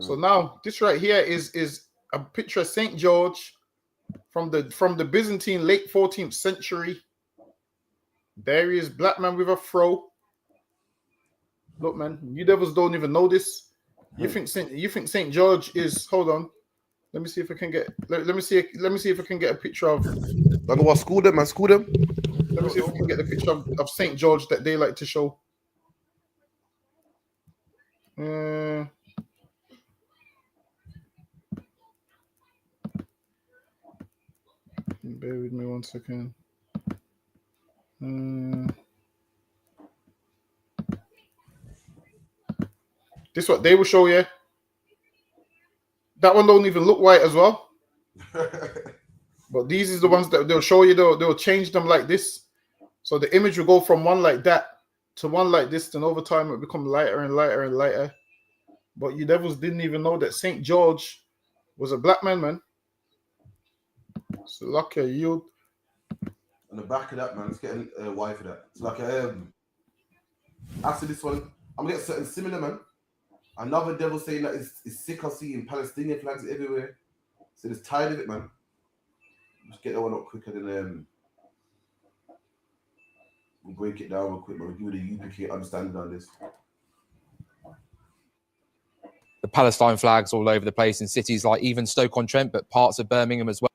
So now this right here is a picture of St. George from the Byzantine late 14th century. There he is, black man with a fro. Look, man, you devils don't even know this. You think St. George is? Hold on, let me see if I can get. Let me see if I can get a picture of. Like what? School them, man. School them. Let me see if I can get the picture of St. George that they like to show. Bear with me 1 second. This what they will show you. That one don't even look white as well. But these is the ones that they'll show you. They'll change them like this. So the image will go from one like that to one like this. Then over time it will become lighter and lighter and lighter. But you devils didn't even know that St. George was a black man. So lucky you. On the back of that, man, let's get a Y for that. It's like after this one, I'm gonna get something similar, man. Another devil saying that is sick of seeing Palestinian flags everywhere. So it's tired of it, man. Just get that one up quicker than we'll break it down real quick, man. We'll give you the UPK understanding on this. The Palestine flags all over the place in cities like even Stoke-on-Trent, but parts of Birmingham as well.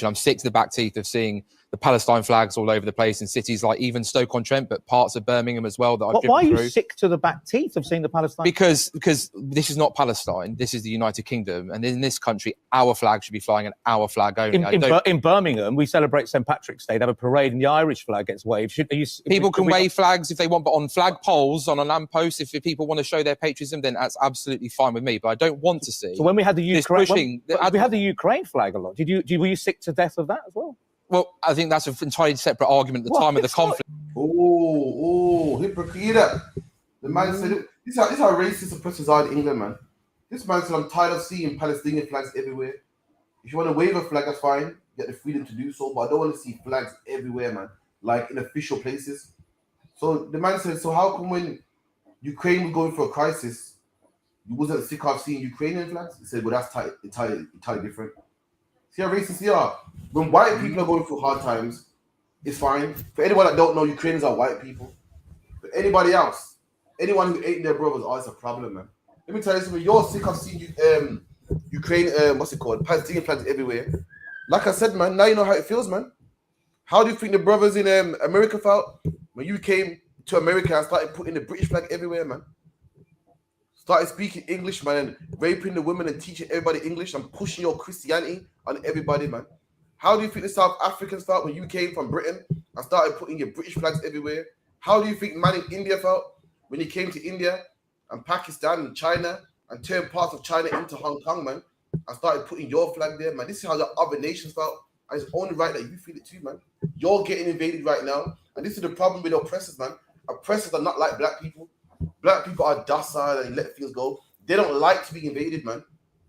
I'm sick to the back teeth of seeing the Palestine flags all over the place in cities like even Stoke-on-Trent, but parts of Birmingham as well that I've driven Why are you through. sick to the back teeth of seeing the Palestine? Because this is not Palestine. This is the United Kingdom, and in this country, our flag should be flying and our flag only. In Birmingham, we celebrate St. Patrick's Day. They have a parade, and the Irish flag gets waved. People can wave flags if they want, but on flag poles, on a lamppost, if people want to show their patriotism, then that's absolutely fine with me. But I don't want to see. So when we had the Ukraine, we had the Ukraine flag a lot. Were you sick to death of that as well? Well, I think that's an entirely separate argument at the time of the conflict. Oh, hypocrite. The man said, this is how racist oppressors are in England, man. This man said, I'm tired of seeing Palestinian flags everywhere. If you want to wave a flag, that's fine. You get the freedom to do so, but I don't want to see flags everywhere, man. Like in official places. So the man said, so how come when Ukraine was going through a crisis, you wasn't sick of seeing Ukrainian flags? He said, well, that's entirely different. See how racist they are. When white people are going through hard times, it's fine. For anyone that don't know, Ukrainians are white people. But anybody else, anyone who ain't their brothers, it's a problem, man. Let me tell you something. You're sick of seeing Ukraine, Palestinian flags everywhere. Like I said, man, now you know how it feels, man. How do you think the brothers in America felt when you came to America and started putting the British flag everywhere, man? Started speaking English, man, and raping the women and teaching everybody English and pushing your Christianity on everybody, man. How do you think the South Africans felt when you came from Britain and started putting your British flags everywhere? How do you think man in India felt when he came to India and Pakistan and China and turned parts of China into Hong Kong, man, and started putting your flag there, man. This is how the other nations felt. And it's only right that you feel it too, man. You're getting invaded right now. And this is the problem with oppressors, man. Oppressors are not like black people. Black people are docile and let things go. They don't like to be invaded, man.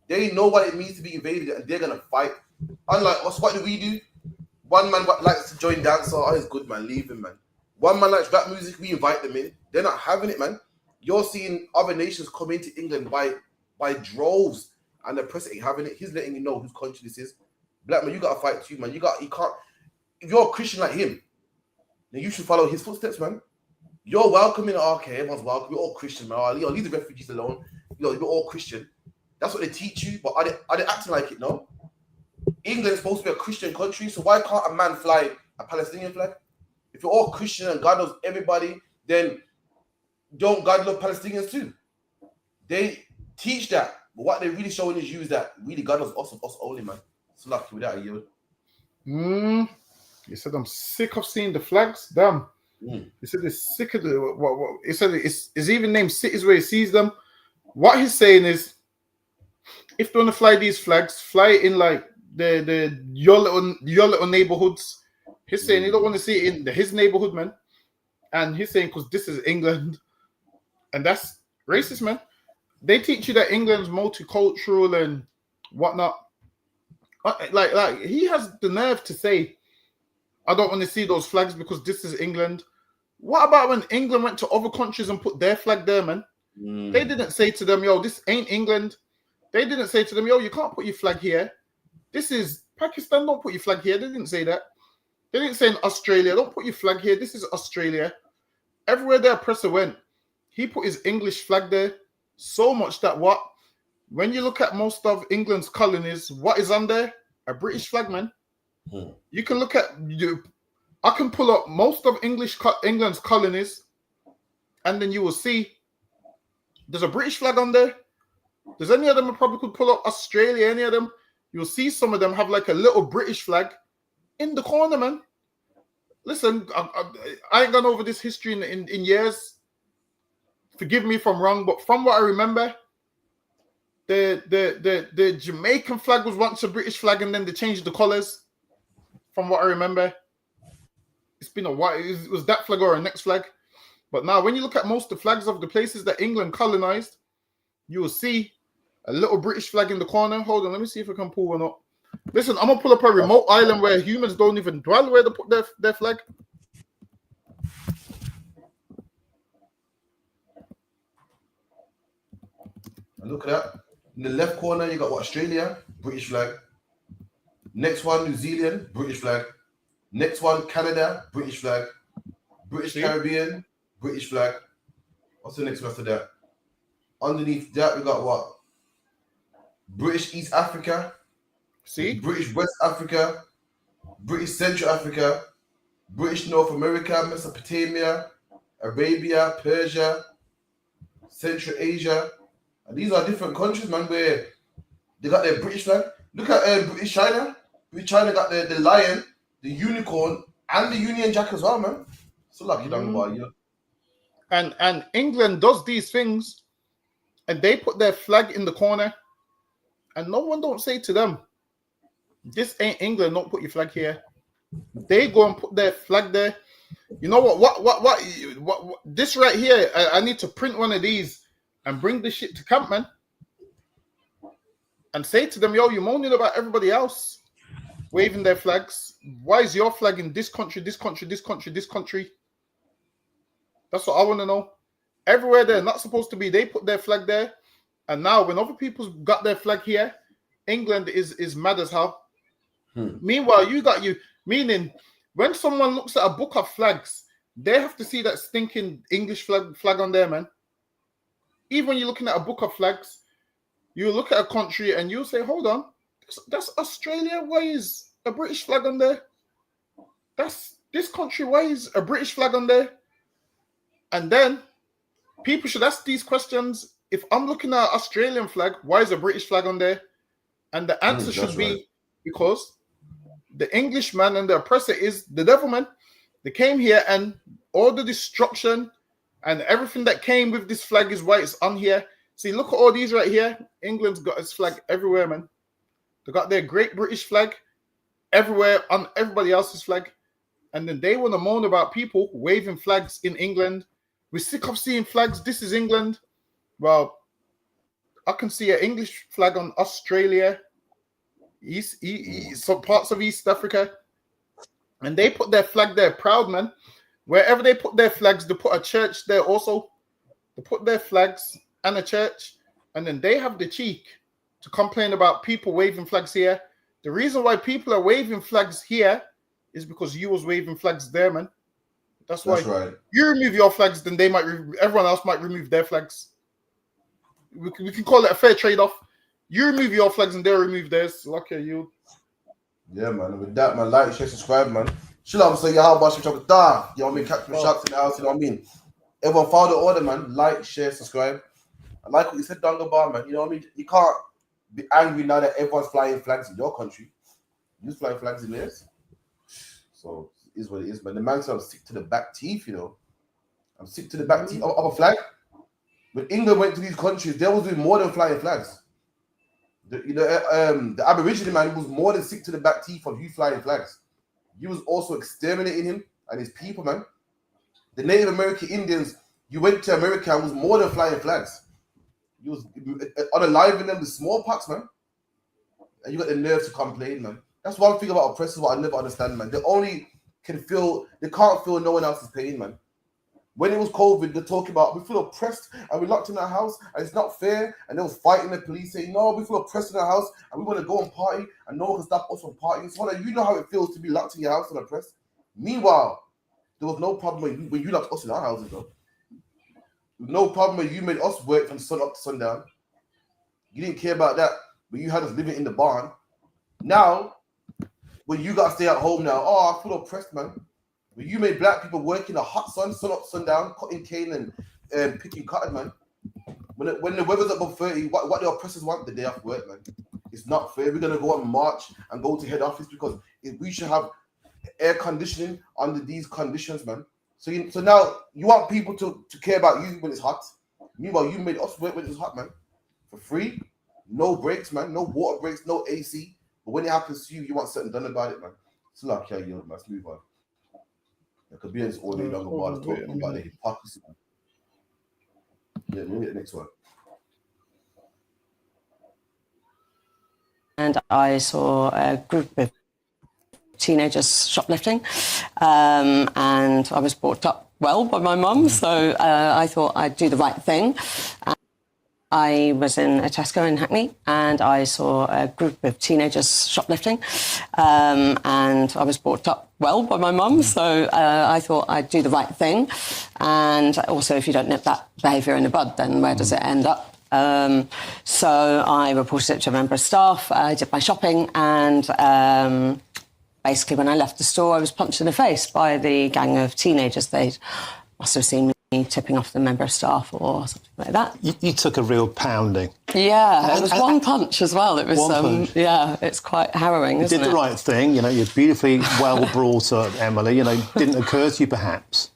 They know what it means to be invaded and they're going to fight. Unlike us, what do we do? One man likes to join dance. Oh, it's good, man. Leave him, man. One man likes rap music. We invite them in. They're not having it, man. You're seeing other nations come into England by droves, and the press ain't having it. He's letting you know whose country this is. Black man, you got to fight too, man. You can't. If you're a Christian like him, then you should follow his footsteps, man. You're welcoming. Okay, everyone's welcome. We're all Christian, man. Oh, leave the refugees alone. We're all Christian. That's what they teach you. But are they acting like it? No. England is supposed to be a Christian country, so why can't a man fly a Palestinian flag? If you're all Christian and God loves everybody, then don't God love Palestinians too? They teach that, but what they're really showing is you is that really God loves us only, man. It's lucky without a yield. He said, I'm sick of seeing the flags. Damn. He said, he's sick of the. What? He said, it's even named cities where he sees them. What he's saying is, if they want to fly these flags, fly it in like your little neighborhoods. He's saying he don't want to see it in his neighborhood, man. And he's saying because this is England, and that's racist, man. They teach you that England's multicultural and whatnot. Like he has the nerve to say, I don't want to see those flags because this is England. What about when England went to other countries and put their flag there, man? They didn't say to them, yo, this ain't England. They didn't say to them, yo, you can't put your flag here. This is Pakistan, don't put your flag here. They didn't say that. They didn't say in Australia, don't put your flag here. This is Australia. Everywhere the oppressor went, he put his English flag there. So much that when you look at most of England's colonies, what is on there? A British flag, man. You can look at I can pull up most of England's colonies, and then you will see there's a British flag on there. There's any of them I probably could pull up Australia, any of them. You'll see some of them have like a little British flag in the corner, man. Listen, I ain't gone over this history in years. Forgive me if I'm wrong, but from what I remember, the Jamaican flag was once a British flag, and then they changed the colors. From what I remember, it's been a while. It was that flag or a next flag. But now, when you look at most of the flags of the places that England colonized, you will see a little British flag in the corner. Hold on, let me see if I can pull one up. Listen, I'm gonna pull up a remote island where humans don't even dwell, where they put their flag. And look at that. In the left corner, you got Australia, British flag. Next one, New Zealand, British flag. Next one, Canada, British flag. British Caribbean, British flag. What's the next one after that? Underneath that, we got what? British East Africa. See? British West Africa. British Central Africa. British North America, Mesopotamia, Arabia, Persia, Central Asia. And these are different countries, man, where they got their British flag. Look at British China. British China got the lion, the unicorn, and the Union Jack as well, man. So lucky down the bar, you know. And England does these things, and they put their flag in the corner, and no one don't say to them, this ain't England, don't put your flag here. They go and put their flag there. You know what this right here, I need to print one of these and bring this shit to camp, man. And say to them, yo, you're moaning about everybody else waving their flags. Why is your flag in this country, this country, this country, this country? That's what I want to know. Everywhere they're not supposed to be, they put their flag there. And now when other people's got their flag here, England is mad as hell. Meanwhile, meaning when someone looks at a book of flags, they have to see that stinking English flag on there, man. Even when you're looking at a book of flags, you look at a country and you say, hold on, that's Australia. Why is a British flag on there? That's this country. Why is a British flag on there? And then people should ask these questions. If I'm looking at an Australian flag, why is a British flag on there? And the answer should be because the Englishman and the oppressor is the devil, man. They came here and all the destruction and everything that came with this flag is why it's on here. See, look at all these right here. England's got its flag everywhere, man. They got their Great British flag everywhere on everybody else's flag. And then they want to moan about people waving flags in England. We're sick of seeing flags. This is England. Well, I can see an English flag on Australia, some parts of East Africa. And they put their flag there proud, man. Wherever they put their flags, they put a church there also. They put their flags and a church. And then they have the cheek to complain about people waving flags here. The reason why people are waving flags here is because you was waving flags there, man. That's why you remove your flags, then they might. Everyone else might remove their flags. We can call it a fair trade-off. You remove your flags and they remove theirs. Lucky you. Yeah, man. With that, man, like, share, subscribe, man. Shalom, so how about you? You know what I mean? Captain Sharks in the house. You know what I mean? Everyone follow the order, man. Like, share, subscribe. I like what you said, Dunga Bar, man. You know what I mean? You can't be angry now that everyone's flying flags in your country. You flying flags in theirs. So it is what it is, man. The man said I'm sick to the back teeth, you know. I'm sick to the back teeth of a flag. When England went to these countries, they was doing more than flying flags. The Aboriginal man was more than sick to the back teeth of you flying flags. You was also exterminating him and his people, man. The Native American Indians, you went to America and was more than flying flags. You was unaliving them with smallpox, man. And you got the nerve to complain, man. That's one thing about oppressors what I never understand, man. They can't feel no one else's pain, man. When it was COVID, they're talking about we feel oppressed and we're locked in our house and it's not fair. And they was fighting the police saying, no, we feel oppressed in our house and we want to go and party and no one can stop us from partying. So you know how it feels to be locked in your house and oppressed. Meanwhile, there was no problem when you locked us in our houses, though. No problem when you made us work from sun up to sundown. You didn't care about that, but you had us living in the barn. Now, when you got to stay at home now, I feel oppressed, man. When you made black people work in the hot sun up, sundown, cutting cane and picking cotton, man. When the weather's above 30, what the oppressors want the day off work, man. It's not fair. We're gonna go on march and go to head office because we should have air conditioning under these conditions, man. So now you want people to care about you when it's hot. Meanwhile, you made us work when it's hot, man. For free, no breaks, man, no water breaks, no AC. But when it happens to you, you want something done about it, man. It's like, yeah, you know, let's move on. I could be in this all day long about talking about the hypocrisy. Yeah, let me get the next one. And I saw a group of teenagers shoplifting, and I was brought up well by my mum, so I thought I'd do the right thing. I was in a Tesco in Hackney and I saw a group of teenagers shoplifting, and I was brought up well by my mum, so I thought I'd do the right thing. And also, if you don't nip that behaviour in the bud, then where does it end up? So I reported it to a member of staff, I did my shopping, and basically when I left the store, I was punched in the face by the gang of teenagers. They must have seen me tipping off the member of staff or something like that. You took a real pounding. Yeah, it was one punch as well. It was, yeah, it's quite harrowing, isn't it? You did the right thing, you know, you're beautifully well brought up, Emily. You know, didn't occur to you perhaps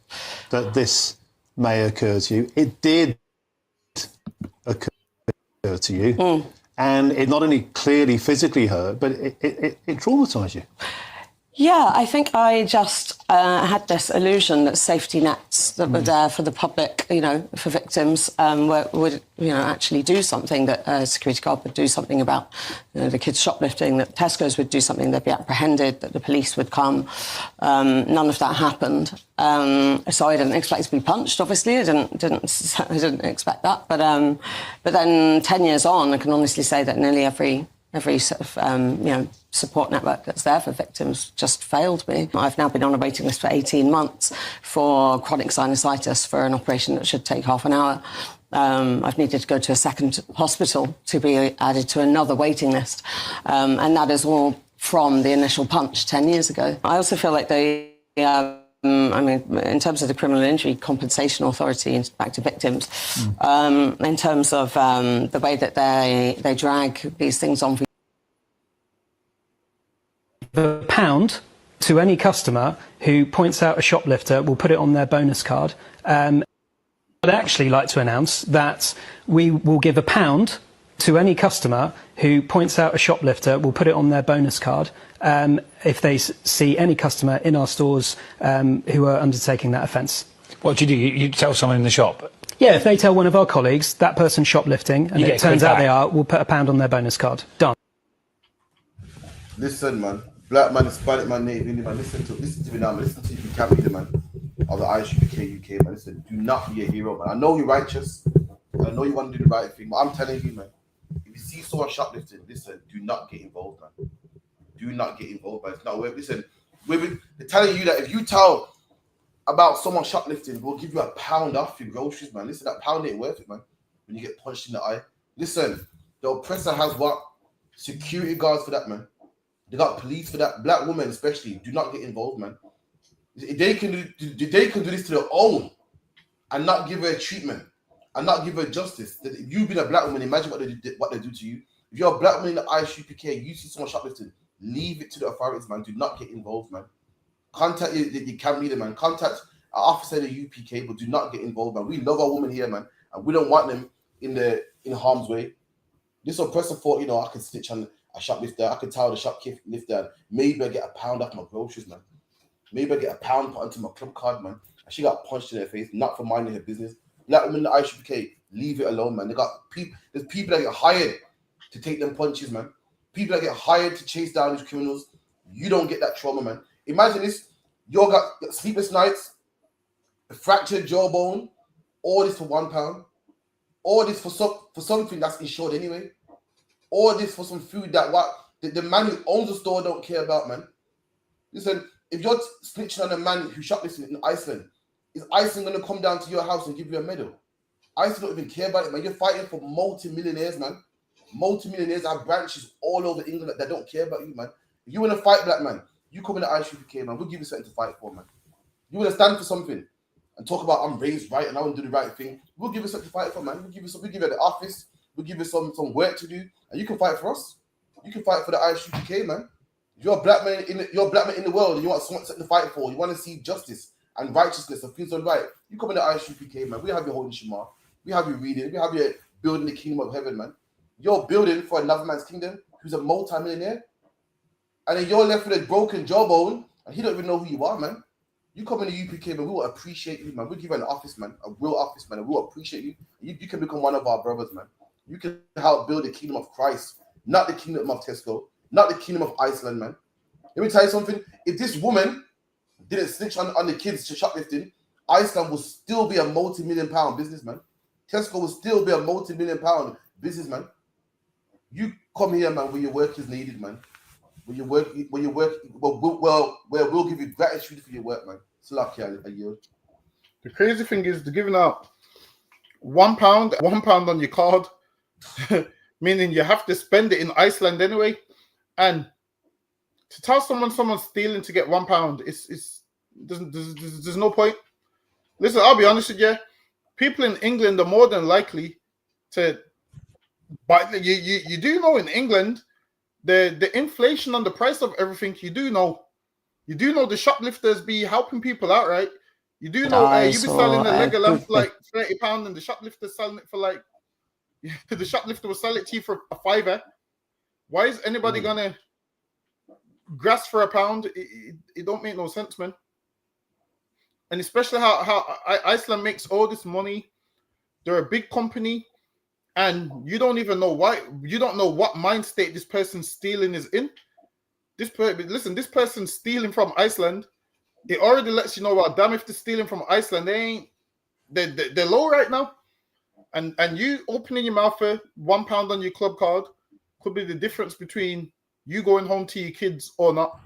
that this may occur to you. It did occur to you. And it not only clearly physically hurt, but it traumatised you. Yeah, I think I just had this illusion that safety nets that were there for the public, you know, for victims, would, you know, actually do something, that a security guard would do something about, you know, the kids shoplifting, that Tesco's would do something, they'd be apprehended, that the police would come. None of that happened. So I didn't expect to be punched, obviously. I didn't expect that. But then 10 years on, I can honestly say that nearly every sort of, you know, support network that's there for victims just failed me. I've now been on a waiting list for 18 months for chronic sinusitis for an operation that should take half an hour. I've needed to go to a second hospital to be added to another waiting list. And that is all from the initial punch 10 years ago. I also feel like they... I mean, in terms of the Criminal Injury Compensation Authority and back to victims, in terms of the way that they drag these things on. The £1 to any customer who points out a shoplifter will put it on their bonus card. I'd actually like to announce that we will give £1 to any customer who points out a shoplifter. We'll put it on their bonus card if they see any customer in our stores who are undertaking that offence. What do? You tell someone in the shop? Yeah, if they tell one of our colleagues that person's shoplifting and it turns out they are, we'll put £1 on their bonus card. Done. Listen, man. Black man, Hispanic man, Native Indian man. Listen to me now, man. Listen to you, can't be the man of the ISUPK UK, man. Listen, do not be a hero, man. I know you're righteous. I know you want to do the right thing, but I'm telling you, man. If you see someone shoplifting, listen, do not get involved, man. Do not get involved, man. It's not worth. Listen, they're telling you that if you tell about someone shoplifting, we'll give you £1 off your groceries, man. Listen, that pound ain't worth it, man. When you get punched in the eye. Listen, the oppressor has what? Security guards for that, man. They got police for that. Black women especially, do not get involved, man. They can do this to their own and not give her a treatment and not give her justice. If you've been a black woman, imagine what they do to you. If you're a black woman in the ISUPK, you see someone shoplifting, leave it to the authorities, man. Do not get involved, man. Contact your camp leader, man. Contact an officer in the UPK, but do not get involved, man. We love our women here, man, and we don't want them in harm's way. This oppressor thought, I can snitch on a shoplifter. I could tell the shoplifter, maybe I get £1 off my groceries, man. Maybe I get £1 put onto my club card, man. And she got punched in her face, not for minding her business. Black women in the ISUPK, leave it alone, man. There's people that get hired to take them punches, man. People that get hired to chase down these criminals. You don't get that trauma, man. Imagine this. You got sleepless nights, a fractured jawbone, all this for £1. All this for something that's insured anyway. All this for some food that the man who owns the store don't care about, man. Listen, if you're snitching on a man who shoplifted in Iceland, is Iceland going to come down to your house and give you a medal? Iceland don't even care about it, man. You're fighting for multi-millionaires, man. Multi-millionaires have branches all over England that don't care about you, man. If you want to fight, black man, you come in the ISUPK, man. We'll give you something to fight for, man. You want to stand for something and talk about I'm raised right and I want to do the right thing. We'll give you something to fight for, man. We'll give you the office. We'll give you some work to do, and you can fight for us. You can fight for the ISUPK, man. If you're a black man in the world, and you want something to fight for. You want to see justice and righteousness and things done right. You come in the ISUPK, man. We have you holding Shema. We have you reading. We have you building the kingdom of heaven, man. You're building for another man's kingdom who's a multi-millionaire, and then you're left with a broken jawbone, and he don't even know who you are, man. You come in the UPK, man. We will appreciate you, man. We'll give you an office, man, a real office, man, and we'll appreciate you. You can become one of our brothers, man. You can help build the kingdom of Christ, not the kingdom of Tesco, not the kingdom of Iceland, man. Let me tell you something. If this woman didn't snitch on the kids to shoplifting, Iceland will still be a multi-million-pound business, man. Tesco will still be a multi-million-pound business, man. You come here, man, where your work is needed, man. Where we'll give you gratitude for your work, man. It's lucky I yield. The crazy thing is they're giving out £1 on your card. Meaning you have to spend it in Iceland anyway, and to tell someone's stealing to get £1, there's no point. Listen, I'll be honest with you. People in England are more than likely to, but you do know in England the inflation on the price of everything. You do know the shoplifters be helping people out, right? You do know you be selling a leg of lamb for like £30, and the shoplifter's selling it for like. The shoplifter will sell it to you for £5. Why is anybody gonna grasp for £1? It don't make no sense, man. And especially how Iceland makes all this money. They're a big company, and you don't even know why. You don't know what mind state this person stealing is in. This person's stealing from Iceland. It already lets you know, well, damn, if they're stealing from Iceland, they're low right now. And you opening your mouth for £1 on your club card could be the difference between you going home to your kids or not.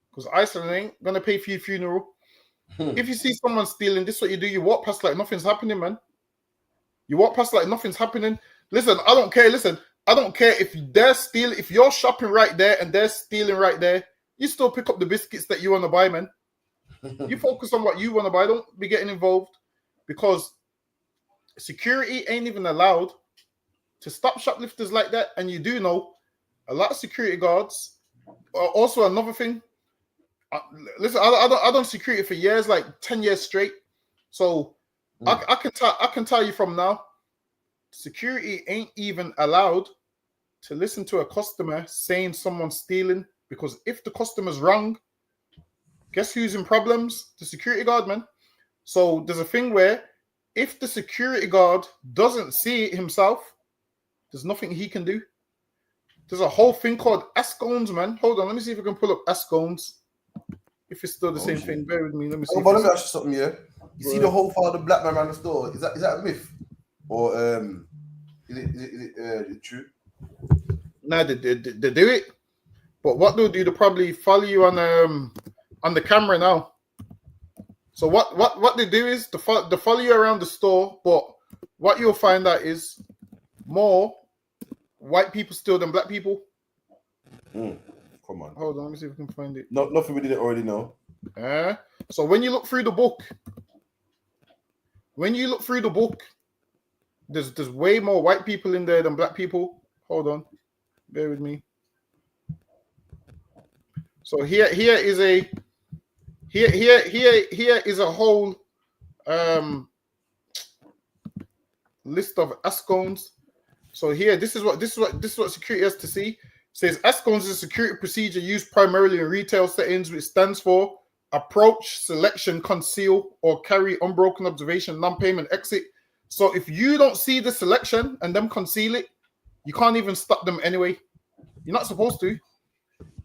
Because Iceland ain't gonna pay for your funeral. If you see someone stealing, this is what you do. You walk past like nothing's happening, man. You walk past like nothing's happening. Listen, I don't care. I don't care if they're stealing. If you're shopping right there and they're stealing right there, you still pick up the biscuits that you want to buy, man. You focus on what you want to buy. Don't be getting involved, because security ain't even allowed to stop shoplifters like that. And you do know a lot of security guards. Also, another thing. Listen, I done security for years, like 10 years straight. So I can tell you from now, security ain't even allowed to listen to a customer saying someone's stealing, because if the customer's wrong, guess who's in problems? The security guard, man. So there's a thing where if the security guard doesn't see it himself, there's nothing he can do. There's a whole thing called Ascones, man. Hold on, let me see if I can pull up Ascones. If it's still the same thing, bear with me. Let me see. But let me ask you something, yeah. You see the whole file of the black man around the store. Is that a myth, or is it true? No, they do it. But what they'll do, they'll probably follow you on the camera now. So what they do is they follow you around the store, but what you'll find out is more white people steal than black people. Come on. Hold on, let me see if I can find it. No, nothing we didn't already know. So when you look through the book, there's way more white people in there than black people. Hold on, bear with me. So here is a whole list of Ascones. So here, this is what security has to see. It says Ascones is a security procedure used primarily in retail settings, which stands for approach, selection, conceal, or carry unbroken observation, non-payment, exit. So if you don't see the selection and them conceal it, you can't even stop them anyway. You're not supposed to.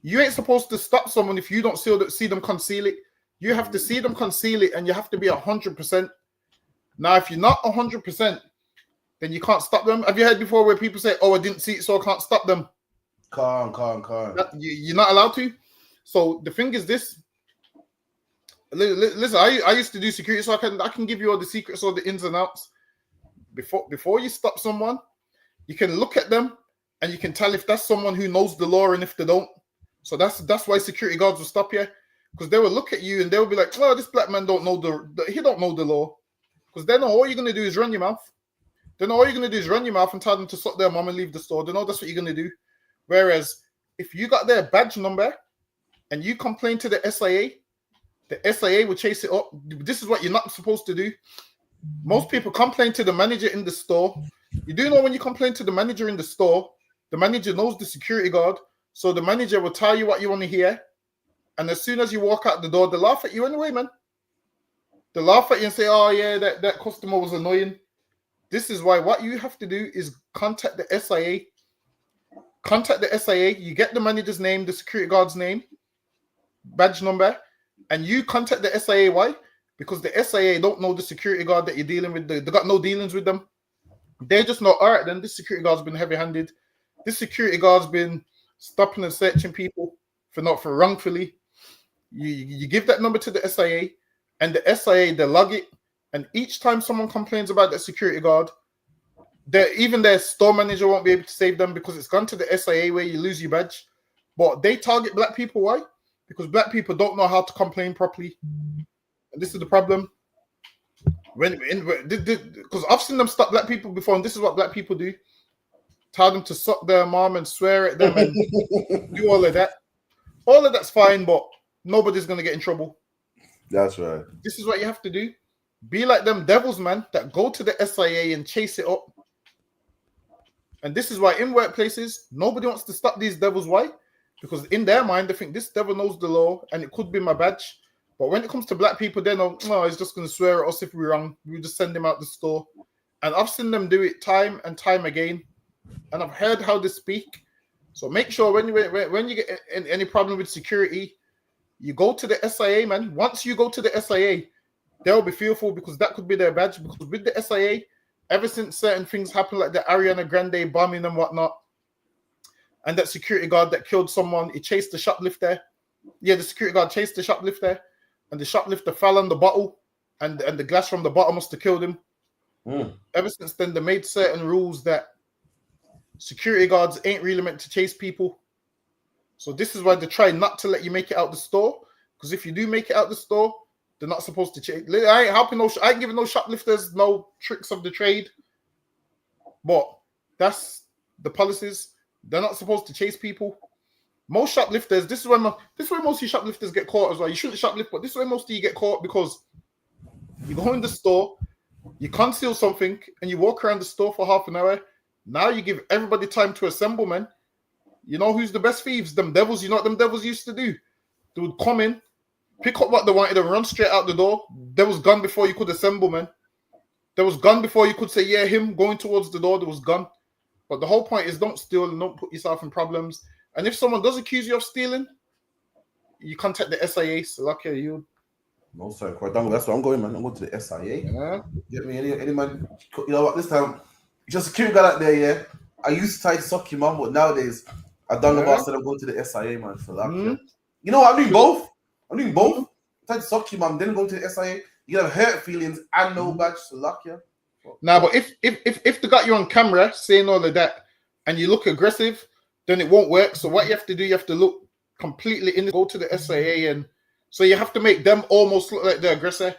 You ain't supposed to stop someone if you don't see them conceal it. You have to see them conceal it, and you have to be 100%. Now, if you're not 100%, then you can't stop them. Have you heard before where people say, "Oh, I didn't see it, so I can't stop them"? Can't. You're not allowed to. So the thing is this. Listen, I used to do security, so I can give you all the secrets, all the ins and outs. Before you stop someone, you can look at them and you can tell if that's someone who knows the law and if they don't. So that's why security guards will stop you, because they will look at you and they'll be like, "Oh, this black man don't know he don't know the law," because they know all you're gonna do is run your mouth. They know all you're gonna do is run your mouth and tell them to suck their mom and leave the store. They know that's what you're gonna do. Whereas if you got their badge number and you complain to the SIA will chase it up. This is what you're not supposed to do. Most people complain to the manager in the store. You do know when you complain to the manager in the store, the manager knows the security guard, so the manager will tell you what you want to hear. And as soon as you walk out the door, they laugh at you anyway, man. They laugh at you and say, "Oh yeah, that customer was annoying." This is why what you have to do is contact the SIA. Contact the SIA. You get the manager's name, the security guard's name, badge number, and you contact the SIA. Why? Because the SIA don't know the security guard that you're dealing with. They got no dealings with them. They just know, all right, then this security guard's been heavy-handed. This security guard's been stopping and searching people for wrongfully. You give that number to the SIA, and the SIA, they log it. And each time someone complains about that security guard, even their store manager won't be able to save them because it's gone to the SIA where you lose your badge. But they target black people. Why? Because black people don't know how to complain properly. And this is the problem. Because I've seen them stop black people before, and this is what black people do. Tell them to suck their mom and swear at them and do all of that. All of that's fine, but nobody's going to get in trouble. That's right. This is what you have to do. Be like them devils, man, that go to the SIA and chase it up. And this is why in workplaces, nobody wants to stop these devils. Why? Because in their mind, they think this devil knows the law and it could be my badge. But when it comes to black people, they know, no, he's just going to swear at us if we're wrong. We just send him out the store. And I've seen them do it time and time again. And I've heard how they speak. So make sure when you get any problem with security, you go to the SIA, man. Once you go to the SIA, they'll be fearful because that could be their badge. Because with the SIA, ever since certain things happened, like the Ariana Grande bombing and whatnot, and that security guard that killed someone, he chased the shoplifter. Yeah, the security guard chased the shoplifter, and the shoplifter fell on the bottle, and the glass from the bottle must have killed him. Ever since then, they made certain rules that security guards ain't really meant to chase people. So this is why they try not to let you make it out the store. Because if you do make it out the store, they're not supposed to chase. I ain't helping I ain't giving no shoplifters no tricks of the trade. But that's the policies. They're not supposed to chase people. Most shoplifters, this is where most of you shoplifters get caught as well. You shouldn't shoplift, but this is where most of you get caught because you go in the store You conceal something and you walk around the store for half an hour. Now you give everybody time to assemble, man. You know who's the best thieves? Them devils. You know what them devils used to do? They would come in, pick up what they wanted, and run straight out the door. There was gone before you could assemble, man. There was gone before you could say, yeah, him going towards the door, there was gone. But the whole point is don't steal and don't put yourself in problems. And if someone does accuse you of stealing, you contact the SIA. So lucky you. No, sorry, that's where I'm going, man. I'm going to the SIA. Yeah. Get me any man. You know what? This time, just a security guy out there, yeah. I used to try to suck him on, but nowadays, I don't know about said I'm going to the SIA, man. So lucky. You know what? I'm doing both. I'm trying to suck him on, then going to the SIA. You have hurt feelings and no badge. So lucky. Nah, but if they got you on camera saying all of that and you look aggressive, then it won't work. So what you have to do, you have to look completely in, go to the SIA, and so you have to make them almost look like the aggressor.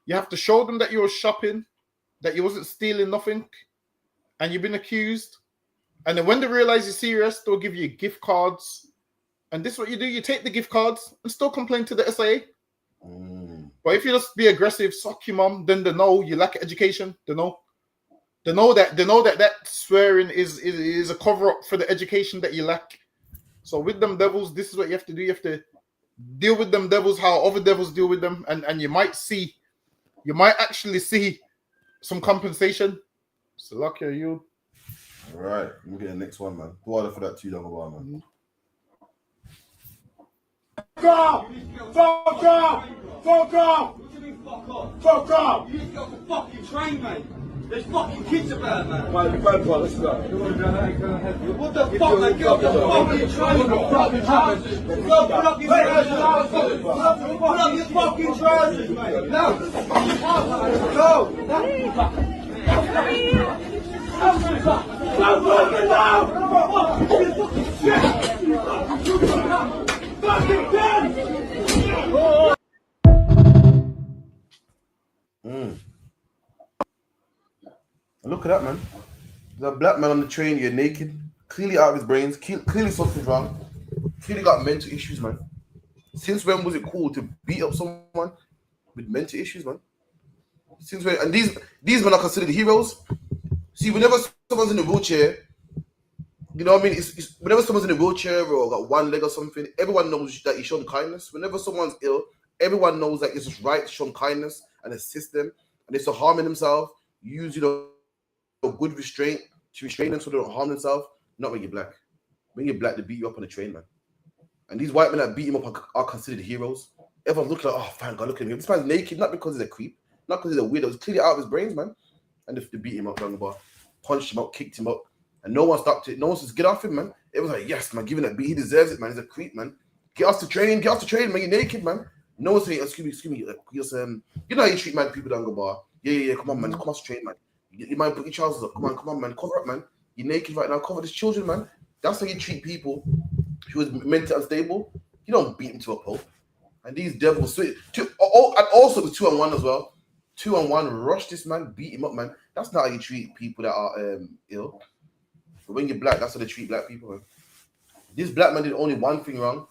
You have to show them that you were shopping, that you wasn't stealing nothing, and you've been accused. And then when they realize you're serious, they'll give you gift cards. And this is what you do. You take the gift cards and still complain to the SIA. But if you just be aggressive, suck your mom, then they know you lack education. They know that swearing is a cover-up for the education that you lack. So with them devils, this is what you have to do. You have to deal with them devils how other devils deal with them, and you might actually see some compensation. So lucky are you. All right, we'll get the next one, man. Water for that too long about, man. Fuck off! Fuck off! Fuck off! You just got the fucking train, mate. There's fucking kids about, man. Right, let's go. What the fuck, mate? Get off the fucking train. Put up your trousers. Put up your trousers. Put up your fucking trousers, mate. No. Go. Look at that, man. There's a black man on the train, you're naked, clearly out of his brains, clearly something's wrong, clearly got mental issues, man. Since when was it cool to beat up someone with mental issues, man? Since when? And these men are considered heroes. See, whenever someone's in a wheelchair, you know what I mean? It's whenever someone's in a wheelchair or got one leg or something, everyone knows that you show them kindness. Whenever someone's ill, everyone knows that it's just right to show them kindness and assist them. And if they're harming themselves, use, you know, a good restraint to restrain them so they don't harm themselves. Not when you're black. When you're black, they beat you up on the train, man. And these white men that beat him up are considered heroes. Everyone's looking like, oh, thank God, look at him. This man's naked, not because he's a creep, not because he's a weirdo. He's clearly out of his brains, man. And if they beat him up, punched him up, kicked him up, and no one stopped it. No one says, get off him, man. It was like, yes, man, give him that beat. He deserves it, man. He's a creep, man. Get off the train, man. You're naked, man. No one's saying, excuse me. Just, you know how you treat mad people down the bar. Yeah, come on, man. Come off the train, man. You might put your trousers up. Come on, man. Cover up, man. You're naked right now. Cover these children, man. That's how you treat people who is mentally unstable. You don't beat them to a pulp. And these devils, and also the 2-on-1 as well. 2-on-1, rush this man, beat him up, man. That's not how you treat people that are ill. But when you're black, that's how they treat black people, man. This black man did only one thing wrong.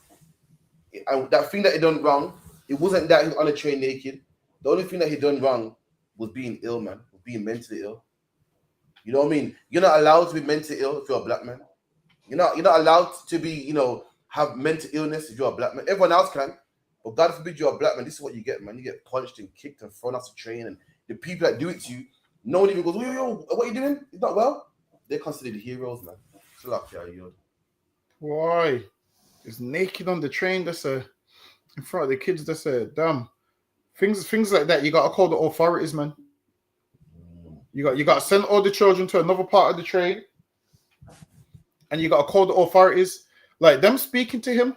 And that thing that he done wrong, it wasn't that he was on a train naked. The only thing that he done wrong was being ill, man. Was being mentally ill. You know what I mean? You're not allowed to be mentally ill if you're a black man. You're not allowed to be, you know, have mental illness if you're a black man. Everyone else can. But God forbid you're a black man. This is what you get, man. You get punched and kicked and thrown off the train. And the people that do it to you, no one even goes, yo, what are you doing? It's not well. They're considered the heroes, man. It's lucky, yo. Why? It's naked on the train. That's in front of the kids. That's damn. Things like that. You gotta call the authorities, man. You got to send all the children to another part of the train, and you got to call the authorities. Like them speaking to him.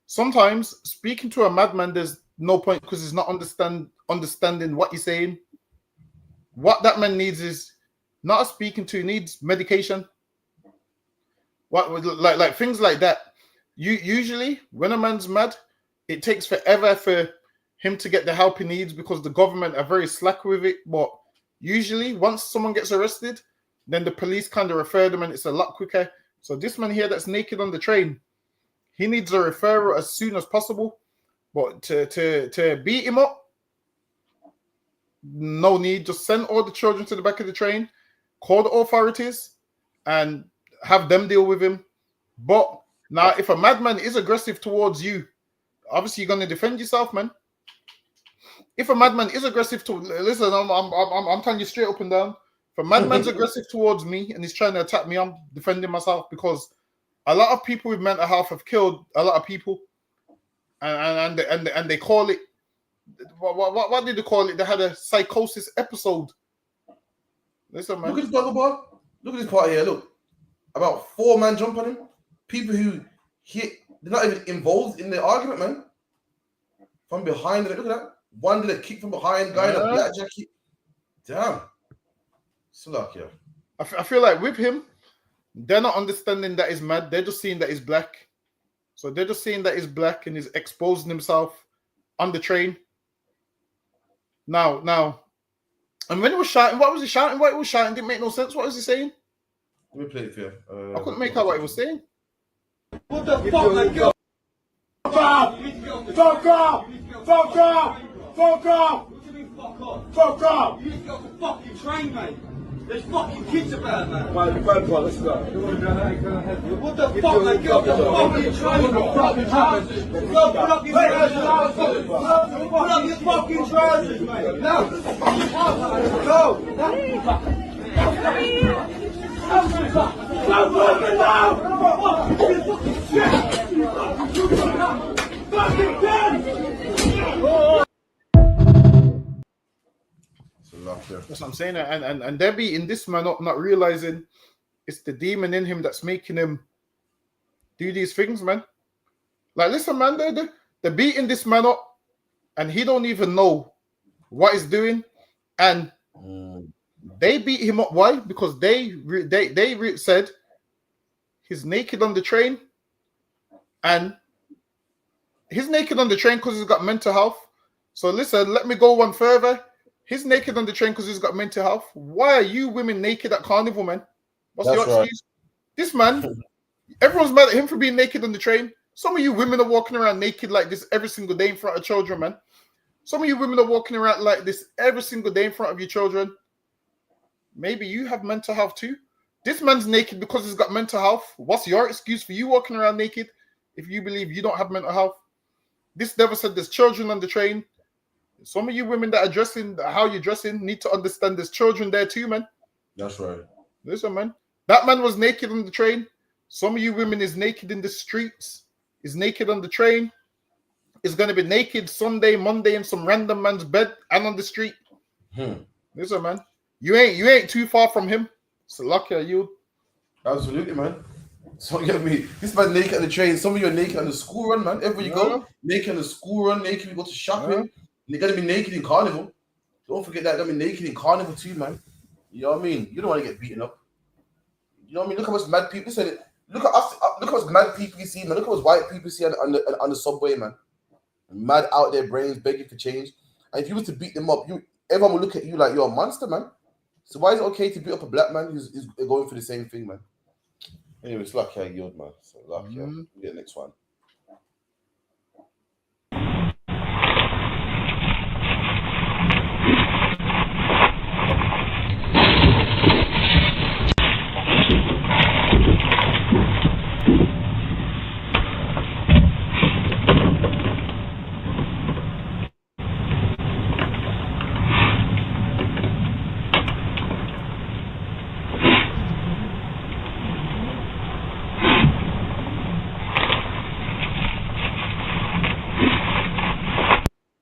Sometimes speaking to a madman, there's no point because he's not understanding what you're saying. What that man needs is not speaking to. He needs medication. What like things like that. Usually when a man's mad, it takes forever for him to get the help he needs because the government are very slack with it. But usually once someone gets arrested, then the police kind of refer them and it's a lot quicker. So this man here that's naked on the train, he needs a referral as soon as possible. But to beat him up, no need. Just send all the children to the back of the train, call the authorities, and have them deal with him. But now, if a madman is aggressive towards you, obviously you're gonna defend yourself, man. If a madman is aggressive to listen, I'm telling you straight up and down. If a madman's aggressive towards me and he's trying to attack me, I'm defending myself, because a lot of people with mental health have killed a lot of people, and they call it what did they call it? They had a psychosis episode. Listen, man. Look at this dog bar. Look at this part here. Look, about 4 men jump on him. People who hit, they're not even involved in the argument, man. From behind, look at that. One did a kick from behind, guy in a black jacket. Damn. Slack, yeah. I feel like with him, they're not understanding that he's mad. They're just seeing that he's black. So they're just seeing that he's black and he's exposing himself on the train. Now, and when he was shouting, what was he shouting? What he was shouting didn't make no sense. What was he saying? Let me play it for you. I couldn't make out what he was saying. What the fuck, man? Fuck off! Fuck off! Fuck off! Fuck off! What do you mean fuck off? Fuck off! You need to get off the fucking train, mate. There's fucking kids about, man. Right, let's go. What the fuck, man? Get off the fucking train. Go, put up your trousers. Put up your fucking trousers, mate. Now. Go. That's what I'm saying. And they're beating this man up, not realizing it's the demon in him that's making him do these things, man. Like, listen, man, they're beating this man up, and he don't even know what he's doing. And they beat him up. Why? Because they said he's naked on the train, and he's naked on the train because he's got mental health. So listen, let me go one further. He's naked on the train because he's got mental health. Why are you women naked at carnival, man? What's your excuse? This man, everyone's mad at him for being naked on the train. Some of you women are walking around naked like this every single day in front of children, man. Some of you women are walking around like this every single day in front of your children. Maybe you have mental health too. This man's naked because he's got mental health. What's your excuse for you walking around naked if you believe you don't have mental health? This never said there's children on the train. Some of you women that are dressing how you're dressing need to understand there's children there too, man. That's right. Listen, man. That man was naked on the train. Some of you women is naked in the streets, is naked on the train, is going to be naked Sunday, Monday in some random man's bed and on the street. Listen, man. You ain't too far from him. So lucky are you. Absolutely, man. So get me. This man naked on the train. Some of you are naked on the school run, man. Everywhere you go, naked on the school run, naked you go to shopping. You're gonna be naked in carnival. Don't forget that. Gonna be naked in carnival too, man. You know what I mean? You don't want to get beaten up. You know what I mean? Look how much mad people. Listen, look at us. Look how much mad people you see, man. Look how much white people see on the subway, man. Mad out their brains, begging for change. And if you was to beat them up, everyone will look at you like you're a monster, man. So why is it okay to beat up a black man who's going for the same thing, man? Anyway, it's lucky I yield, man. So lucky. We'll get the next one.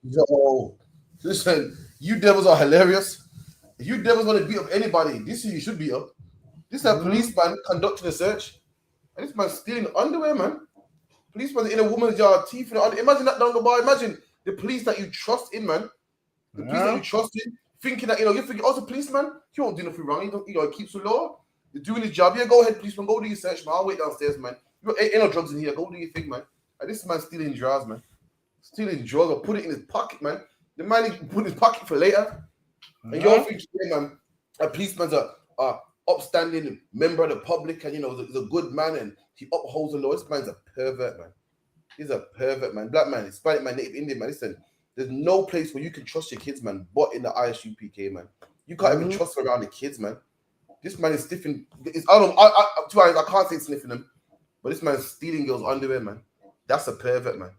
Yo, listen, you devils are hilarious. If you devils want to beat up anybody, this is who you should beat up. This is a policeman conducting a search. And this man's stealing underwear, man. Policeman's in a woman's yard, teeth in the underwear. Imagine that down the bar. Imagine the police that you trust in, man. The police that you trust in, thinking that, you're thinking, oh, it's a policeman. He won't do nothing wrong. He keeps the law. You're doing his job. Yeah, go ahead, policeman. Go do your search, man. I'll wait downstairs, man. Ain't no drugs in here. Go do your thing, man. And this man's stealing drawers, man. Stealing drugs or put it in his pocket, man. The man he put in his pocket for later. And you're thinking, yeah, man, a policeman's a upstanding member of the public, and he's a good man and he upholds the law. This man's a pervert, man. He's a pervert, man. Black man, Hispanic man, Native Indian man. Listen, There's no place where you can trust your kids, man, but in the ISUPK, man. You can't even trust them around the kids, man. This man is sniffing. To be honest, I can't say sniffing them, but this man is stealing girls' underwear, man. That's a pervert, man.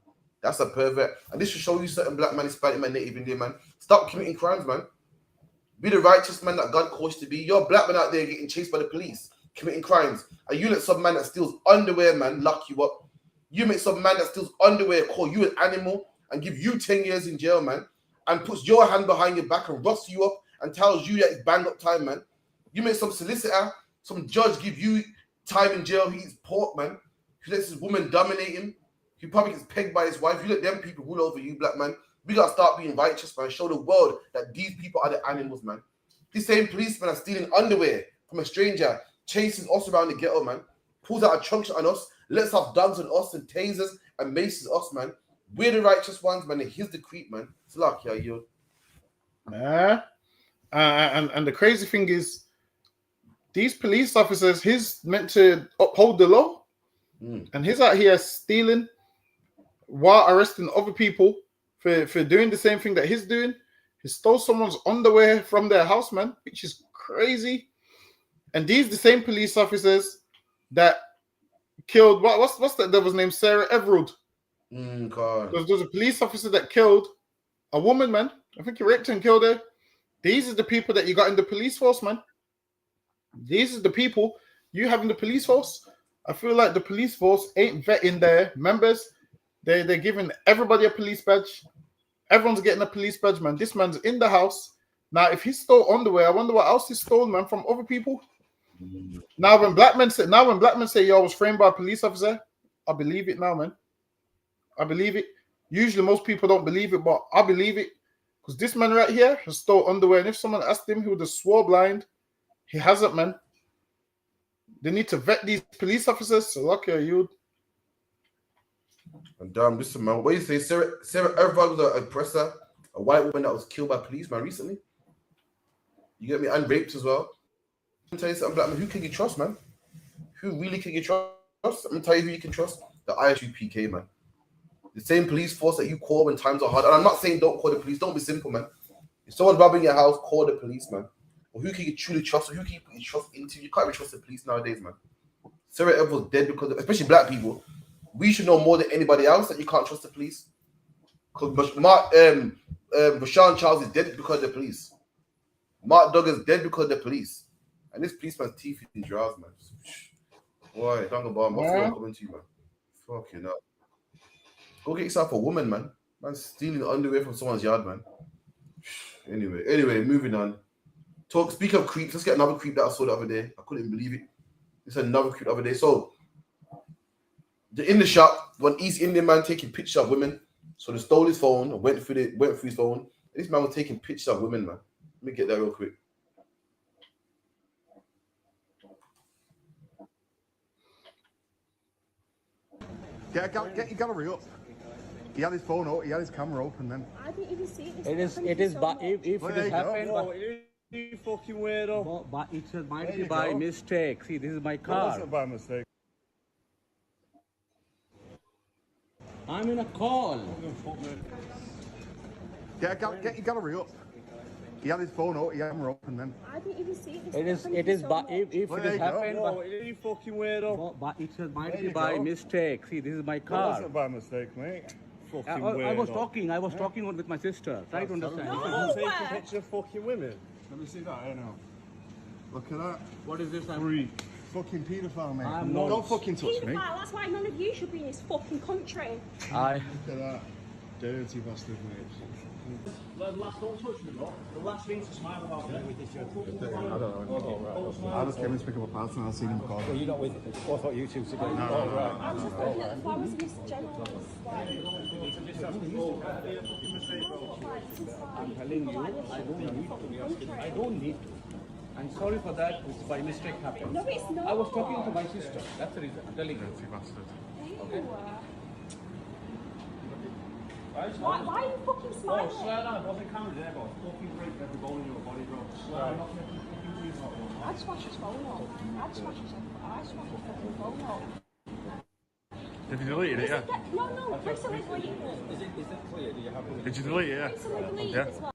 That's a pervert. And this should show you certain black man, Hispanic man, Native Indian man. Stop committing crimes, man. Be the righteous man that God calls you to be. You're a black man out there getting chased by the police, committing crimes. And you let some man that steals underwear, man, lock you up. You make some man that steals underwear call you an animal and give you 10 years in jail, man, and puts your hand behind your back and roughs you up and tells you that it's bang up time, man. You make some solicitor, some judge give you time in jail. He eats pork, man. He lets his woman dominate him. He probably gets pegged by his wife. You let them people rule over you, black man. We got to start being righteous, man. Show the world that these people are the animals, man. These same policemen are stealing underwear from a stranger, chasing us around the ghetto, man. Pulls out a trunk shot on us, lets off dogs on us and tasers and maces us, man. We're the righteous ones, man. And here's the creep, man. It's like, yeah, you. And the crazy thing is, these police officers, he's meant to uphold the law, and he's out here stealing while arresting other people for doing the same thing that he's doing. He stole someone's underwear from their house, man, which is crazy. And these the same police officers that killed what's that devil's name? Sarah Everard. There's a police officer that killed a woman, man. I think he raped her and killed her. These are the people that you got in the police force, man. These are the people you have in the police force. I feel like the police force ain't vetting their members. They're giving everybody a police badge. Everyone's getting a police badge, man. This man's in the house. Now, if he stole underwear, I wonder what else he stole, man, from other people. Now, when black men say, yo, I was framed by a police officer, I believe it now, man. I believe it. Usually, most people don't believe it, but I believe it. Because this man right here has stole underwear. And if someone asked him, he would have swore blind. He hasn't, man. They need to vet these police officers. So, okay, you. And damn, listen, man. What do you say? Sarah Everard was an oppressor, a white woman that was killed by police, man, recently. You get me? And raped as well. I'm tell you something, black man. Who can you trust, man? Who really can you trust? I'm gonna tell you who you can trust. The ISUPK, man. The same police force that you call when times are hard. And I'm not saying don't call the police. Don't be simple, man. If someone's robbing your house, call the police, man. Or who can you truly trust? Or who can you put your trust into? You can't even trust the police nowadays, man. Sarah Everard was dead because, especially black people, we should know more than anybody else that you can't trust the police. Because Rashawn Charles is dead because of the police. Mark Douglas dead because of the police. And this policeman's teeth in drawers, man. Boy, don't go what's going coming to you, man? Fucking hell. Go get yourself a woman, man. Man, stealing underwear from someone's yard, man. Anyway, moving on. Speak of creeps, let's get another creep that I saw the other day. I couldn't believe it. It's another creep the other day. So, in the shop, one East Indian man taking pictures of women. So they stole his phone and went through his phone. And this man was taking pictures of women, man. Let me get that real quick. Get your gallery up. He had his phone up, he had his camera open then. I didn't even see it. It is, but if it happened, but you fucking weirdo. But it might be by mistake. See, this is my car. It wasn't by mistake. I'm in a call. Get your gallery up. He had his phone up, he had his camera open then. I didn't even see it. It is, but if it happened, you fucking weirdo. But it might be by mistake. See, this is my car. It wasn't by mistake, mate. Fucking weirdo. I was talking with my sister. Try to understand. No, taking pictures of fucking women. Let me see that, I don't know. Look at that. What is this? Free. Fucking paedophile, mate. I'm no, not. don't fucking touch me. Paedophile, that's why none of you should be in this fucking country. Look at that. Dirty bastard, mate. Don't touch me, look. The last thing to smile about me with this joke. I don't know. I just came in to pick up a parcel and I seen him call. Well, you're not with it. I thought you two together. No. I was just looking at the flowers in this general. I'm telling you, I don't need to. I'm sorry for that. It's by mistake happened. No, it's not. I was talking to my sister. That's the reason. I'm telling you. Dirty bastard. Okay. Why are you fucking smiling? Oh, swear down. What's the camera there, bro? Fucking break every bone in your body, bro. Swear. I'd smash his phone off. I'd smash his fucking phone off. Have you deleted it? Yeah. No, recently deleted it. Is it clear? Do you have Did you delete it? Yeah. Recently deleted Yeah. as well.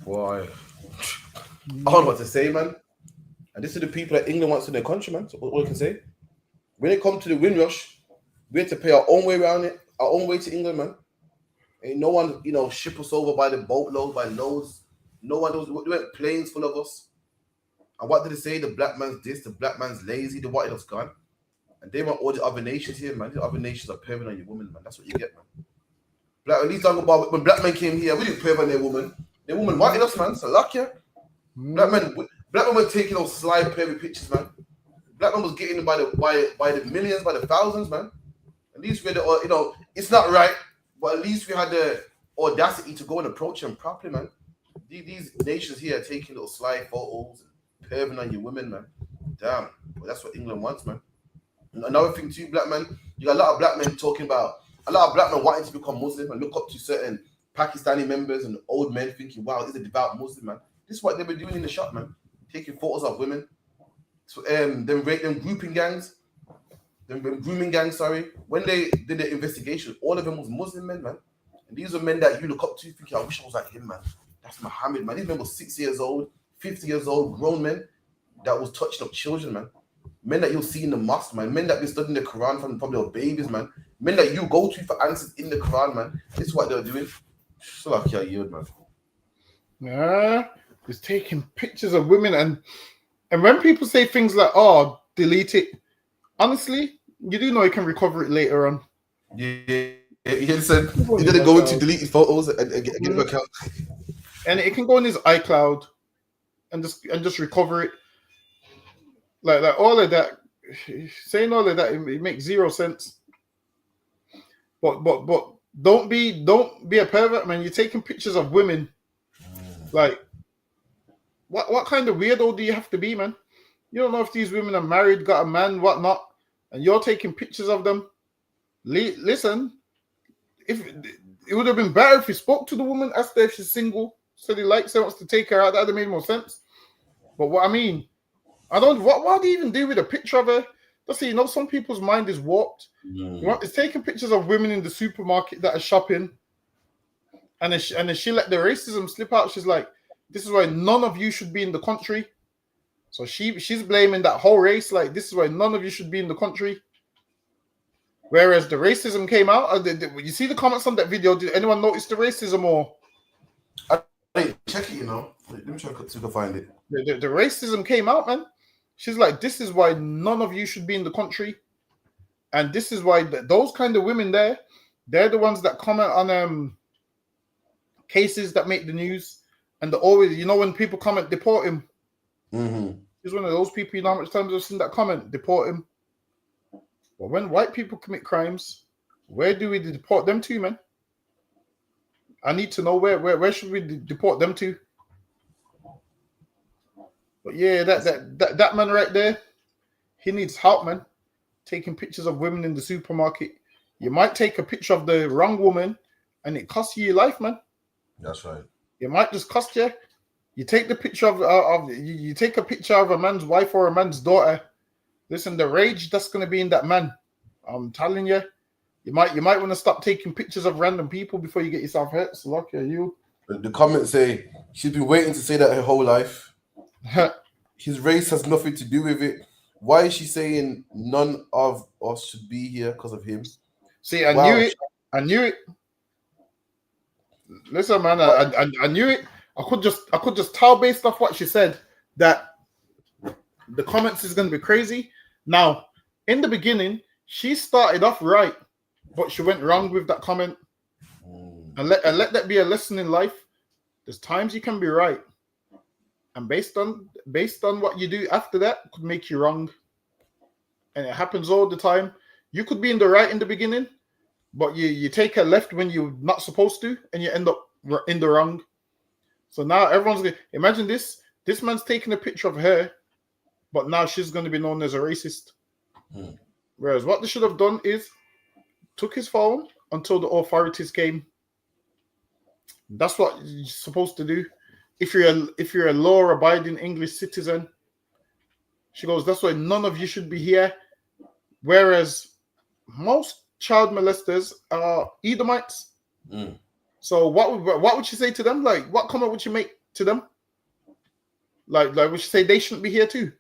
Boy, I don't know what to say, man. And this is the people that England wants in their country, man. So what I can say. When it comes to the Windrush, we have to pay our own way around it, our own way to England, man. Ain't no one, ship us over by the boatload, by loads. No one knows. They went planes full of us. And what did they say? The black man's this, the black man's lazy, they wanted us gone. And they want all the other nations here, man. The other nations are perving on your woman, man. That's what you get, man. At least talk about when black men came here, we didn't perv on their woman. Their woman wanted us, man. So luck, yeah. Black men were taking those sly pervy pictures, man. Black men was getting them by the millions, by the thousands, man. At least we had the, it's not right, but at least we had the audacity to go and approach them properly, man. These nations here are taking little sly photos and perving on your women, man. Damn. Well, that's what England wants, man. And another thing too, black man, you got a lot of black men talking about, a lot of black men wanting to become Muslim and look up to certain Pakistani members and old men thinking, wow, he's a devout Muslim, man. This is what they were doing in the shop, man. Taking photos of women. So, them grouping gangs, them grooming gangs, sorry. When they did the investigation, all of them was Muslim men, man. And these are men that you look up to thinking, I wish I was like him, man. That's Muhammad, man. These men were 6 years old, 50 years old, grown men that was touching up children, man. Men that you'll see in the mosque, man. Men that been studying the Quran from probably babies, man. Men that you go to for answers in the Quran, man. This is what they're doing. So like your yield, man. Nah, just taking pictures of women and when people say things like, "Oh, delete it," honestly, you do know you can recover it later on. Yeah, he said he didn't go into deleted photos and get an account. And it can go in his iCloud and just recover it. Like all of that, saying all of that, it makes zero sense. But don't be a pervert, man. You're taking pictures of women. Like, what kind of weirdo do you have to be, man? You don't know if these women are married, got a man, whatnot, and you're taking pictures of them. Listen, if it would have been better if you spoke to the woman, asked her if she's single, said he likes her, wants to take her out. That would have made more sense. But what I mean, what do you even do with a picture of her? That's some people's mind is warped. It's taking pictures of women in the supermarket that are shopping, and then she let the racism slip out. She's like, this is why none of you should be in the country. So she's blaming that whole race. Like, this is why none of you should be in the country. Whereas the racism came out. You see the comments on that video. Did anyone notice the racism or? I didn't check it, Let me try to find it. The racism came out, man. She's like, this is why none of you should be in the country. And this is why those kind of women there, they're the ones that comment on cases that make the news. And always, when people comment, deport him. Mm-hmm. He's one of those people, how much times I've seen that comment, deport him. But when white people commit crimes, where do we deport them to, man? I need to know where should we deport them to? But yeah, that man right there, he needs help, man. Taking pictures of women in the supermarket. You might take a picture of the wrong woman and it costs you your life, man. That's right. It might just cost you. You take the picture you take a picture of a man's wife or a man's daughter. Listen, the rage that's going to be in that man. I'm telling you, you might want to stop taking pictures of random people before you get yourself hurt. So lucky you. The comments say she's been waiting to say that her whole life. His race has nothing to do with it. Why is she saying none of us should be here because of him? See, I knew it. Listen, man, I knew it. I could just tell based off what she said that the comments is going to be crazy. Now, in the beginning, she started off right, but she went wrong with that comment. And let that be a lesson in life. There's times you can be right, and based on what you do after that could make you wrong. And it happens all the time. You could be in the right in the beginning, but you take a left when you're not supposed to, and you end up in the wrong. So now everyone's going to imagine this. This man's taking a picture of her, but now she's going to be known as a racist. Whereas what they should have done is took his phone until the authorities came. That's what you're supposed to do. If you're a law-abiding English citizen, she goes, that's why none of you should be here. Whereas most child molesters are Edomites. Mm. So what would you say to them? Like, what comment would you make to them? Like would you say they shouldn't be here too?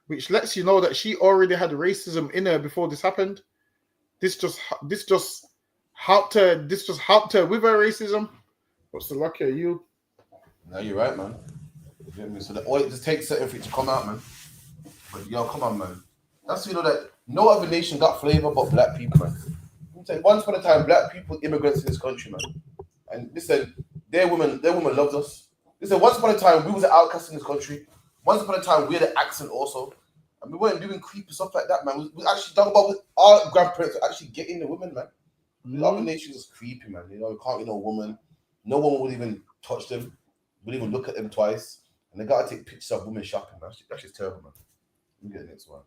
Which lets you know that she already had racism in her before this happened. This just helped her with her racism. What's the luck of you? No, you're right, man. You get me? So all it just takes certain things to come out, man. But yo, come on, man. That's that no other nation got flavor but black people, man. Once upon a time, black people immigrants in this country, man. And listen, their women loved us. Listen, once upon a time, we was an outcast in this country. Once upon a time, we had an accent also. And we weren't doing creepy stuff like that, man. We actually talk about our grandparents actually getting the women, man. The other nations is creepy, man. You know, you can't get no woman. No woman would even touch them. Would even look at them twice. And they gotta take pictures of women shopping, man. That's just terrible, man. Let me get the next one.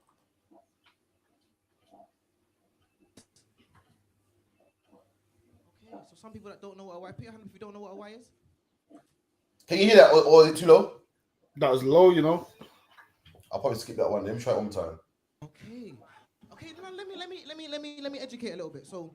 Okay, so some people that don't know what a Y, put your hand if you don't know what a Y is. Can you hear that, or is it too low? That was low, you know. I'll probably skip that one. Let me try it one more time. Okay. Let me educate a little bit. So,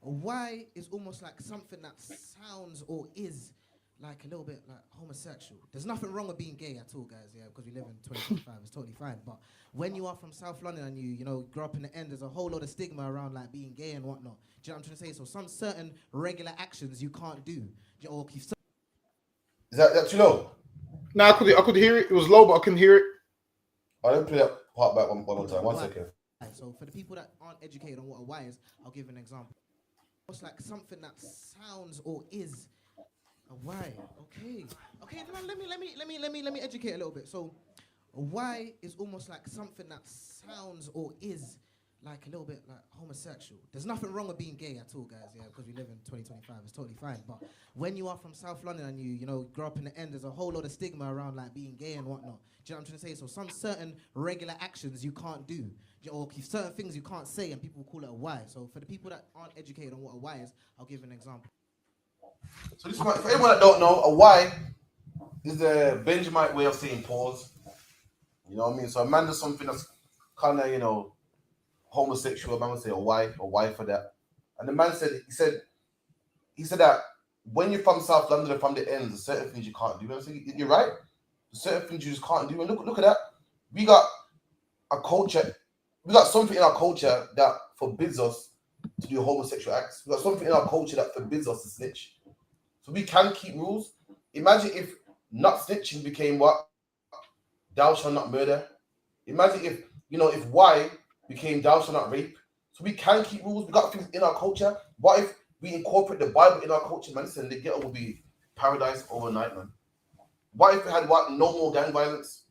a Y is almost like something that sounds or is like a little bit like homosexual. There's nothing wrong with being gay at all, guys. Yeah, because we live in 2025, it's totally fine. But when you are from South London and you grow up in the end, there's a whole lot of stigma around like being gay and whatnot. Do you know what I'm trying to say? So some certain regular actions you can't do. Or is that too low? No, I could hear it. It was low, but I couldn't hear it. I'll let me play that part back one more time. 1 second. So for the people that aren't educated on what a Y is, I'll give an example. It's like something that sounds or is a Y. Okay. Let me educate a little bit. So a Y is almost like something that sounds or is like a little bit like homosexual. There's nothing wrong with being gay at all, guys. Yeah, because we live in 2025, it's totally fine. But when you are from South London and you grow up in the end, there's a whole lot of stigma around like being gay and whatnot. Do you know what I'm trying to say? So some certain regular actions you can't do, or certain things you can't say, and people call it a Y. So for the people that aren't educated on what a Y is, I'll give an example. So this is for anyone that don't know, a Y is the Benjamite way of saying pause. You know what I mean? So a man does something that's kind of, homosexual, a man would say a Y for that. And the man said, he said that when you're from South London and from the ends, there's certain things you can't do. You know what I'm saying? You're right. There's certain things you just can't do. And look at that. We got a culture, we got something in our culture that forbids us to do homosexual acts. We got something in our culture that forbids us to snitch. So we can keep rules. Imagine if not snitching became what? Thou shalt not murder. Imagine if, if Y became thou shalt not rape. So we can keep rules. We got things in our culture. What if we incorporate the Bible in our culture, man? Listen, the ghetto will be paradise overnight, man. What if we had no more gang violence?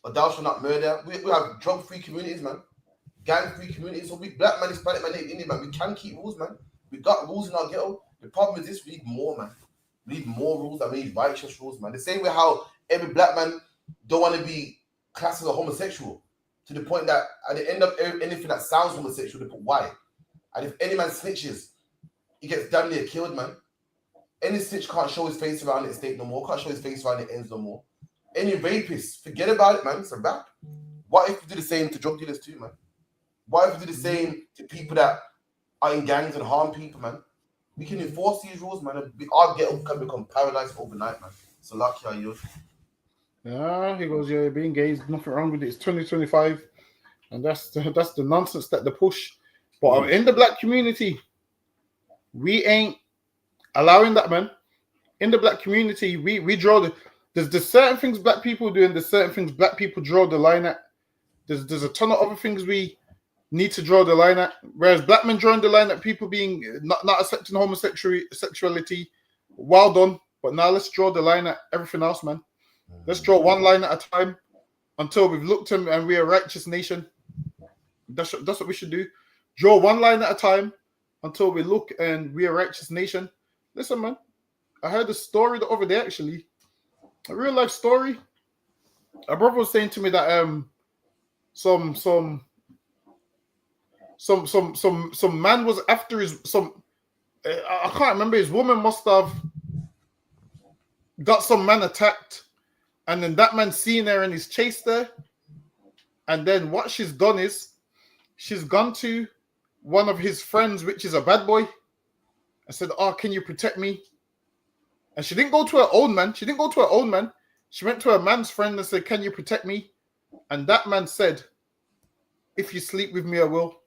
Or thou shalt not murder? We have drug-free communities, man. Gang-free communities. So we black man, Hispanic man, Indian man. We can keep rules, man. We got rules in our ghetto. The problem is this: we need more, man. We need more rules. We need righteous rules, man. The same way how every black man don't want to be classed as a homosexual, to the point that at the end of anything that sounds homosexual, they put Y. And if any man snitches, he gets damn near killed, man. Any snitch can't show his face around the estate no more, can't show his face around the ends no more. Any rapist, forget about it, man. It's a wrap. What if we do the same to drug dealers too, man? What if we do the same to people that are in gangs and harm people, man? We can enforce these rules, man. Our ghetto can become paradise overnight, man. So lucky are you. Yeah, he goes, yeah, being gay is nothing wrong with it. It's 2025, and that's the nonsense that they push. But in the black community, we ain't allowing that, man. In the black community, we draw there's certain things black people do, and there's certain things black people draw the line at. There's a ton of other things we need to draw the line at. Whereas black men drawing the line at people being not accepting homosexuality, well done. But now let's draw the line at everything else, man. Let's draw one line at a time until we've looked and we're a righteous nation. That's what we should do. Draw one line at a time until we look and we're a righteous nation. Listen, man, I heard a story the other day, actually, a real life story. A brother was saying to me that some man was after I can't remember, his woman must have got some man attacked. And then that man seen her and he's chased her. And then what she's done is she's gone to one of his friends, which is a bad boy, and said, "Oh, can you protect me?" And she didn't go to her own man. She didn't go to her own man. She went to her man's friend and said, "Can you protect me?" And that man said, "If you sleep with me, I will."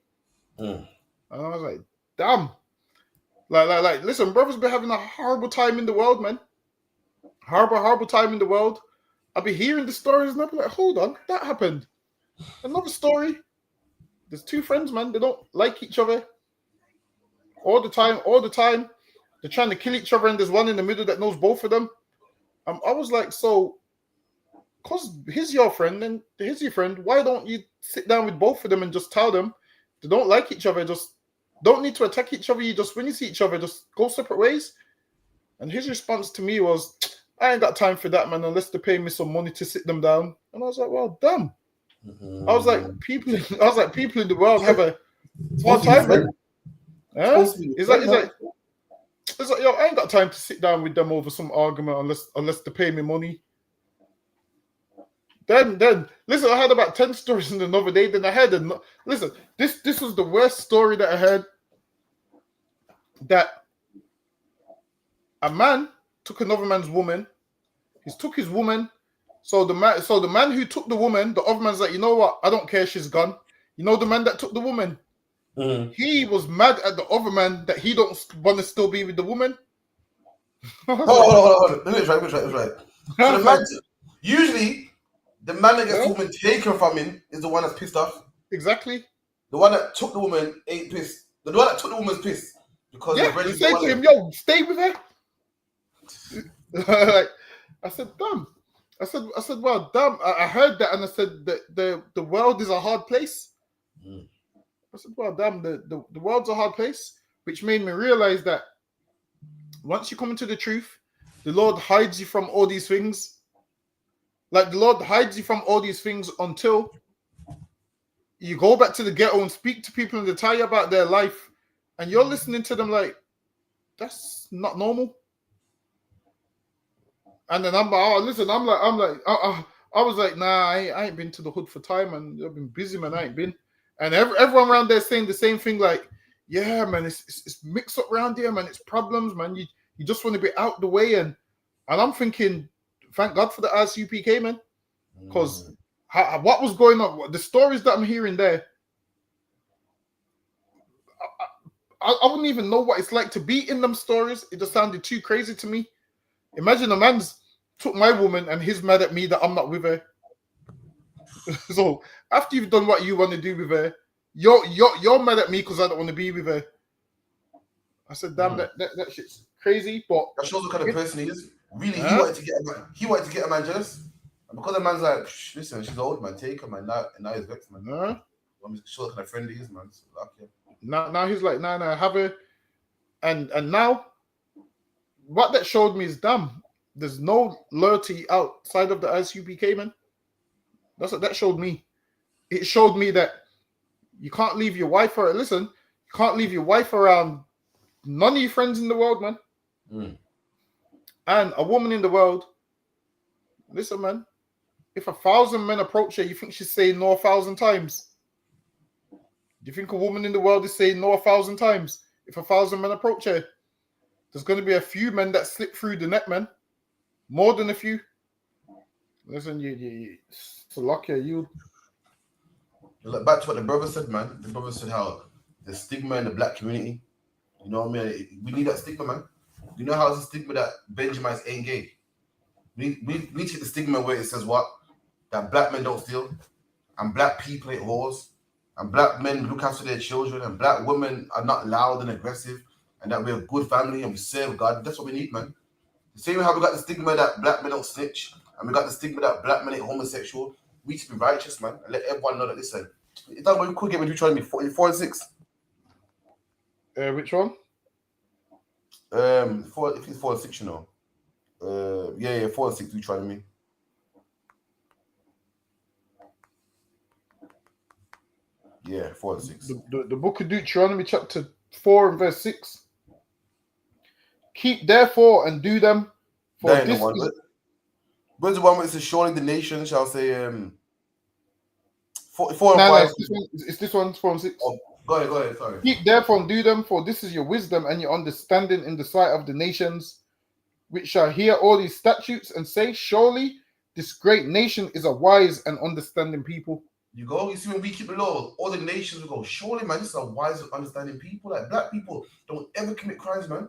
And I was like, damn. Like, listen, brothers be having a horrible time in the world, man. Horrible time in the world. I'll be hearing the stories and I'll be like, hold on, that happened. Another story. There's two friends, man. They don't like each other. All the time. They're trying to kill each other and there's one in the middle that knows both of them. I was like, so, because he's your friend and he's your friend, why don't you sit down with both of them and just tell them they don't like each other, just don't need to attack each other. You just, when you see each other, just go separate ways. And his response to me was, I ain't got time for that, man, unless they pay me some money to sit them down. And I was like, well, damn. I was like, people in the world have a hard time, man. It's like, yo, I ain't got time to sit down with them over some argument unless they pay me money. Then listen, I had about 10 stories in another day. Then I had listen, this was the worst story that I heard. That a man took another man's woman. He took his woman. So the man who took the woman, the other man's like, you know what? I don't care. She's gone. You know the man that took the woman. He was mad at the other man that he don't want to still be with the woman. Hold on. Let me try. So the man, usually, the man that gets the woman taken from him is the one that's pissed off. Exactly. The one that took the woman ain't pissed. The one that took the woman's pissed because he said to him, "Yo, stay with her." Like, I said, "Damn." I said, "Well, damn." I heard that, and I said that the world is a hard place. I said, well, damn, the world's a hard place, which made me realize that once you come into the truth, the Lord hides you from all these things. Like, the Lord hides you from all these things until you go back to the ghetto and speak to people and they tell you about their life, and you're listening to them like, that's not normal. And then I was like, nah, I ain't been to the hood for time, and I've been busy, man. I ain't been. And everyone around there saying the same thing, like, yeah, man, it's mixed up around here, man. It's problems, man. You just want to be out the way, and I'm thinking, thank God for the ISUPK, man, because what was going on, the stories that I'm hearing there, I wouldn't even know what it's like to be in them stories. It just sounded too crazy to me. Imagine a man's took my woman and he's mad at me that I'm not with her. So after you've done what you want to do with her, you're mad at me because I don't want to be with her. I said, damn, that shit's crazy. But that shows what kind of person he is. Really, he wanted to get a man jealous. And because the man's like, listen, she's old, man, take her, man. Now he's vexed, man. I'm sure what kind of friend he is, man. So, okay. Now he's like, nah, have her. And now what that showed me is, damn, there's no loyalty outside of the ISUPK, man. That's what that showed me. It showed me that you can't leave your wife you can't leave your wife around none of your friends in the world, man. And a woman in the world, listen, man, if 1,000 men approach her, you think she's saying no 1,000 times? Do you think a woman in the world is saying no 1,000 times? If 1,000 men approach her, there's going to be a few men that slip through the net, man. More than a few. Listen, it's a luck here. You look back to what the brother said, man. The brother said how the stigma in the black community. You know what I mean? We need that stigma, man. You know how it's a stigma that Benjamites ain't gay. We take the stigma where it says what? That black men don't steal, and black people ain't whores, and black men look after their children, and black women are not loud and aggressive, and that we're a good family and we serve God. That's what we need, man. The same way how we got the stigma that black men don't snitch, and we got the stigma that black men ain't homosexual. We need to be righteous, man, and let everyone know that, listen, it's not what we could get when you're trying to be 4 and 6. Which one? 4, if it's 4 and 6, you know. 4 and 6 we trying to me. Yeah, 4 and 6. The book of Deuteronomy, chapter 4 and verse 6. Keep therefore and do them. For this where's the one where it says, surely the nation shall say, 4 and No, 5. it's this one, 4 and 6. Oh, go ahead, sorry. Keep therefore and do them, for this is your wisdom and your understanding in the sight of the nations, which shall hear all these statutes and say, surely this great nation is a wise and understanding people. You see when we keep the law, all the nations will go, surely, man, this is a wise and understanding people. Like, black people don't ever commit crimes, man.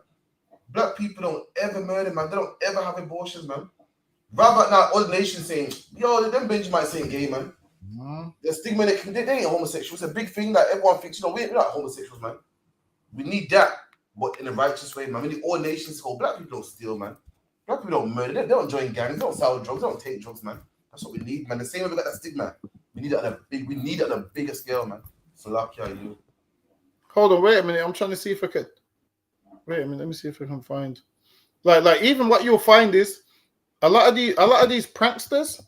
Black people don't ever murder, man. They don't ever have abortions, man. Right about now, all the nations saying, yo, them Benjamites saying gay, man. The stigma, they ain't homosexual. It's a big thing that everyone thinks, we're not homosexuals, man. We need that, but in a righteous way, man. We need all nations to go, black people don't steal, man. Black people don't murder. They don't join gangs. They don't sell drugs. They don't take drugs, man. That's what we need, man. The same way we got that stigma. We need it on a bigger scale, man. So lucky are you. Hold on, wait a minute. I'm trying to see if I could. Wait a minute. Let me see if I can find. Like even what you'll find is a lot of these pranksters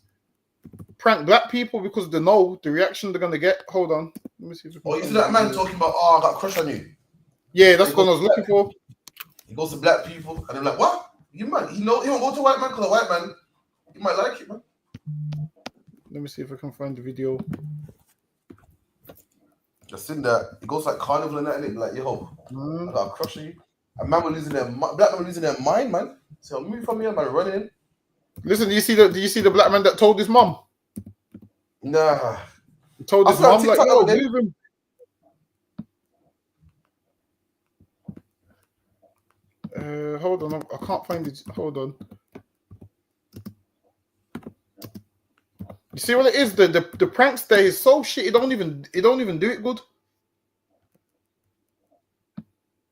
prank black people because they know the reaction they're gonna get. Hold on. Let me see if I can. Oh, you see that man talking about, I got a crush on you. Yeah, that's what I was looking for. He goes to black people and they're like, what? You man, he won't go to a white man because a white man, he might like it, man. Let me see if I can find the video. Just in that, it goes like carnival and that, and it be like, yo, I got a crush on you. And man, black men losing their mind, man. So move from here, man, running in. Listen, do you see the black man that told his mom? Nah. He told his mom, like, yo, move him. Hold on, I can't find it. Hold on. You see what it is? The pranks there is so shit. It don't even do it good.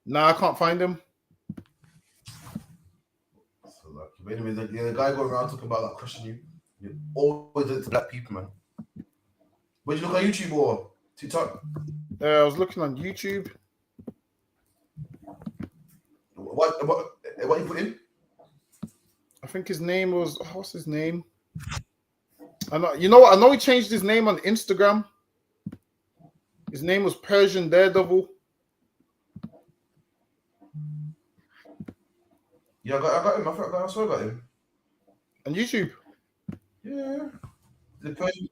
Nah, I can't find him. So lucky. But anyway, the guy going around talking about like crushing you. You always do it to black people, man. Where'd you look on YouTube or TikTok? I was looking on YouTube. What you put in? I think his name was, what's his name? I know, you know what? I know he changed his name on Instagram. His name was Persian Daredevil. Yeah, I got him. I swear I got him. On YouTube? Yeah. The Persian.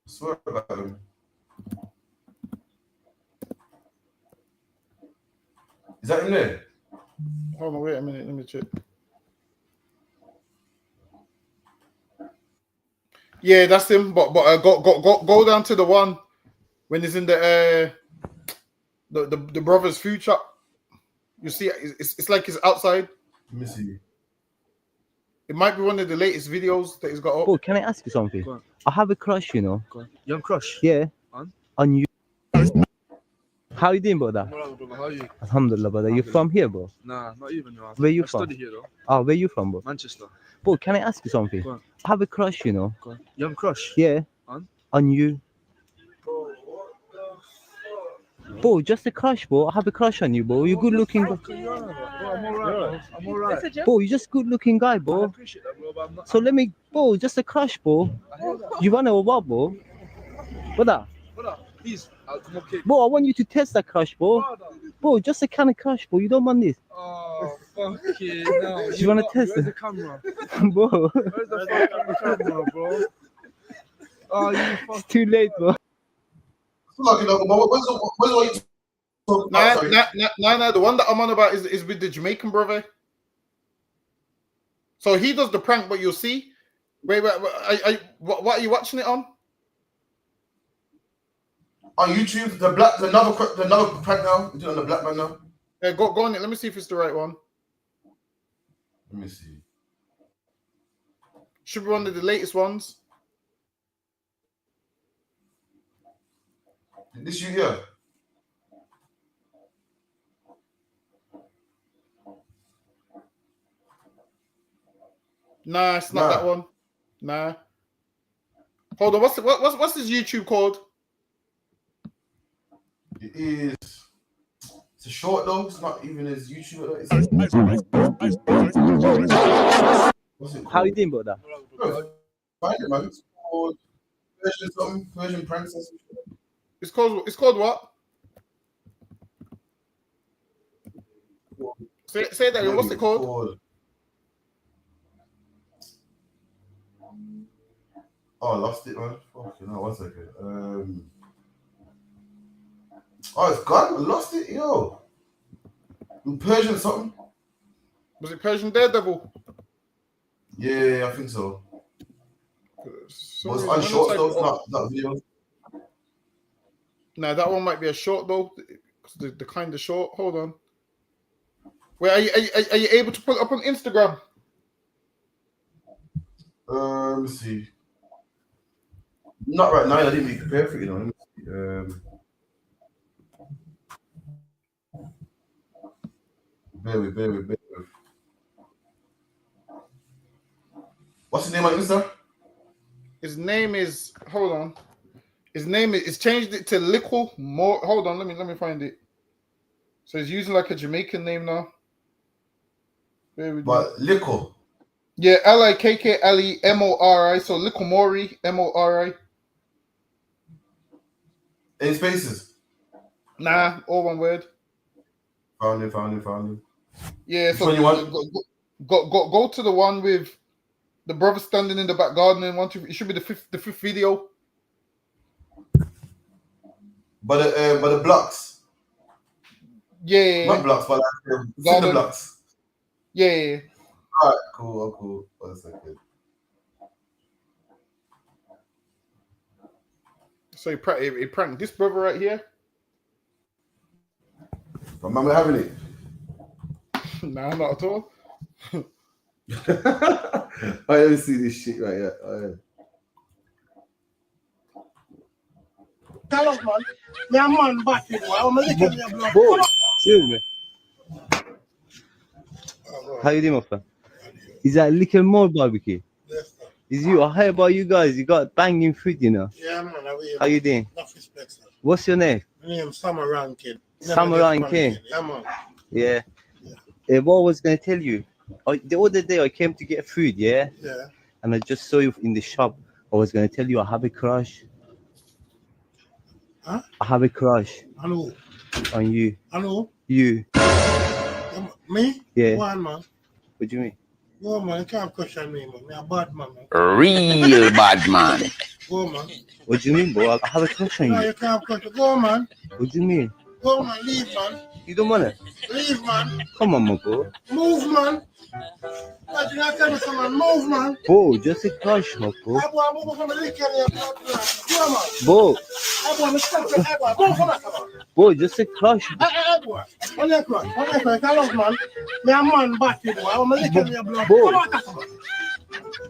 I swear I got him. Is that in there? Hold on, wait a minute. Let me check. Yeah, that's him. But go down to the one when he's in the brother's food shop. You see, it's like he's outside. Let me see. It might be one of the latest videos that he's got up. Oh, can I ask you something? I have a crush, you know. You have a crush? Yeah. On you. How you doing, brother? How are you? Alhamdulillah, brother. You from here, bro? Nah, not even. No. Where you I from? study here, though. Oh, where you from, bro? Manchester. Bro, can I ask you something? I have a crush, you know. You have a crush? Yeah. On you. Bro, just a crush, bro. I have a crush on you, bro. You're good looking, bro. I'm alright, I'm alright. Bro, you're just good looking guy, bro. I appreciate that, bro, but I'm not... So let me, bro, just a crush, bro. You wanna know what, bro? Brother. Brother, please, I'll come okay. Bro, I want you to test that crush, bro. Bro, just a kind of crush, bro. You don't want this. Oh, fuck it, no. You wanna test Where's it? the camera? Bro. Where's the fucking camera, bro? Oh, you fuck. It's too late, bro. Lucky dog, but where's what you talking about? Nah. The one that I'm on about is with the Jamaican brother. So he does the prank, but you'll see. Wait, what are you watching it on? On YouTube, another prank now. We're doing on the black man now. Yeah, go on it. Let me see if it's the right one. Let me see. Should be one of the latest ones. This you here? Nah, it's not that one. Nah. Hold on. What's his YouTube called? It is. It's a short though. It's not even his YouTube. What's it called? How you doing, brother? Find it, man. It's called Persian Princess. It's called what? Say that again. What's it called? Oh, I lost it, man. Fucking hell, 1 second. Oh, it's gone. I lost it, yo. Persian something. Was it Persian Daredevil? Yeah, I think so. But it's on short, though. It's not video. Nah, that one might be a short though. The kind of short. Hold on. Wait, are you able to put it up on Instagram? Let me see. Not right now. I didn't make it perfect, you know. Let me see. Bear with. What's his name on Insta? His name is. Hold on. His name is. It's changed it to Lickle More. Hold on. Let me find it. So he's using like a Jamaican name now. But Lickle. Yeah, Likkllemori. So Lickle Mori, Mori. Any spaces? Nah, all one word. Found him. Yeah, so go to the one with the brother standing in the back garden and it should be the fifth video. But the blocks. Yeah. Not blocks, but like cinder blocks. Yeah. Alright, cool. 1 second. So he pranked this brother right here. Remember having it? Nah, not at all. Alright, let me see this shit right here. Alright. Tell us, man. Me a man back here. I'm a little your blood. Boy, excuse me. How you doing, my friend? Is that Little More barbecue? Yes, sir. Is you? I heard about you guys. You got banging food, you know. Yeah, man. How you doing? Enough respect, sir. What's your name? My name's Samaran King. Samaran King. Yeah, man. Yeah. What I was gonna tell you? The other day I came to get food, yeah. Yeah. And I just saw you in the shop. I was gonna tell you I have a crush. Huh? I have a crush. Hello. On you. Hello. You. Me? Yeah. One man. What do you mean? Go man, you can't question me, man. Me a bad man, man. Real bad man. Go man. What do you mean, bro? I have a crush on No, you. you can't question. Go man. What do you mean? Go man, leave man. You don't wanna? Leave man. Come on, my bro. Move man. What you not tell me someone move man? Bro, just a crush, my bro. I want to move from the liquor here. Go man. Bro. I want to stop the I want move from that. Bro, just a crush. Hey, boy. What you crush? What you crush? Tell us man. Me a man back here, boy. I'm a liquor here, blood. Bro. Come on, that's about.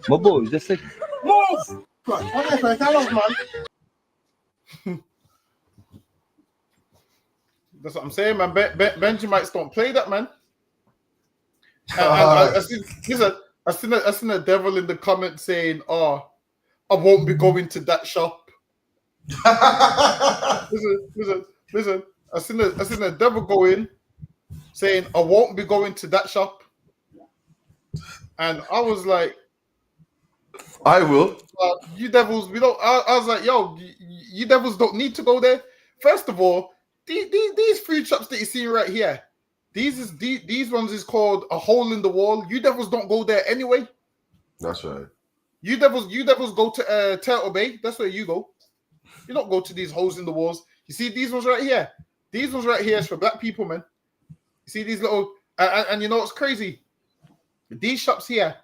My boy, just a Move. Crush. What you crush? Tell us man. That's what I'm saying, man. Benjamites don't play that, man. I seen a devil in the comments saying, "Oh, I won't be going to that shop." listen. I seen a devil go in saying, "I won't be going to that shop," and I was like, "I will." You devils, we don't. I was like, "Yo, you devils don't need to go there." First of all, these food shops that you see right here. These ones is called a hole in the wall. You devils don't go there anyway. That's right. You devils go to Turtle Bay. That's where you go. You don't go to these holes in the walls. You see these ones right here. These ones right here is for black people, man. You see these little and you know what's crazy? These shops here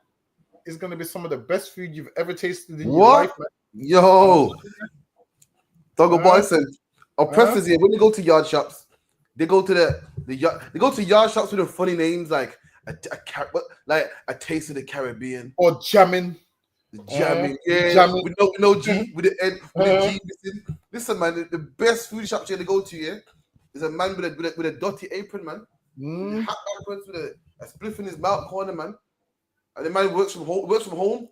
is gonna be some of the best food you've ever tasted in your life, man. Yo, Doggo Boy said, "Our preference here when you go to yard shops." They go to yard shops with the funny names like a taste of the Caribbean or jamming, jamming with no G with the N with the G missing. Listen, man, the best food shops you to go to is a man with a dirty apron, man, hat backwards with a spliff in his mouth corner, man, and the man works from home.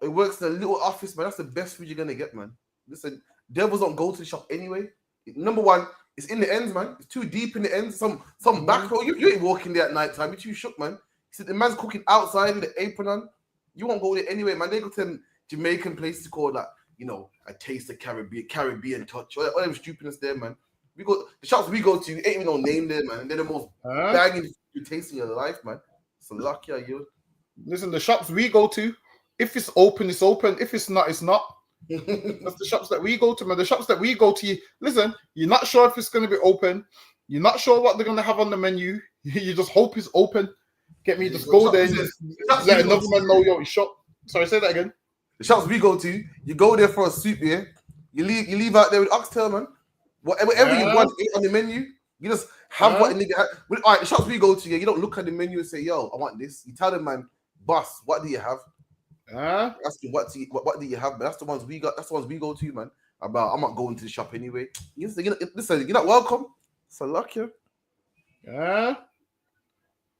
He works in a little office, man. That's the best food you're gonna get, man. Listen, devils don't go to the shop anyway. Number one. It's in the ends, man. It's too deep in the ends. Some back row. You ain't walking there at night time. You're too shook, man. He said the man's cooking outside with the apron on. You won't go there anyway, man. They go to them Jamaican places called like, a taste of Caribbean touch. Whatever stupidness there, man. The shops we go to, ain't even no name there, man. And they're the most banging you taste in your life, man. It's a lucky are you. Listen, the shops we go to, if it's open, it's open. If it's not, it's not. That's the shops that we go to, man. The shops that we go to, listen, you're not sure if it's going to be open. You're not sure what they're going to have on the menu. You just hope it's open. Get me, just go there and just let another man know, yo, it's shut. Sorry, say that again. The shops we go to, you go there for a soup, yeah? You leave out there with oxtail, man. Whatever you want on the menu, you just have what the nigga had. All right, the shops we go to, yeah, you don't look at the menu and say, yo, I want this. You tell them, man, boss, what do you have? Ask them what do you have? But that's the ones we got. That's the ones we go to, man. I'm not going to the shop anyway. Listen, you're not welcome. So luck you.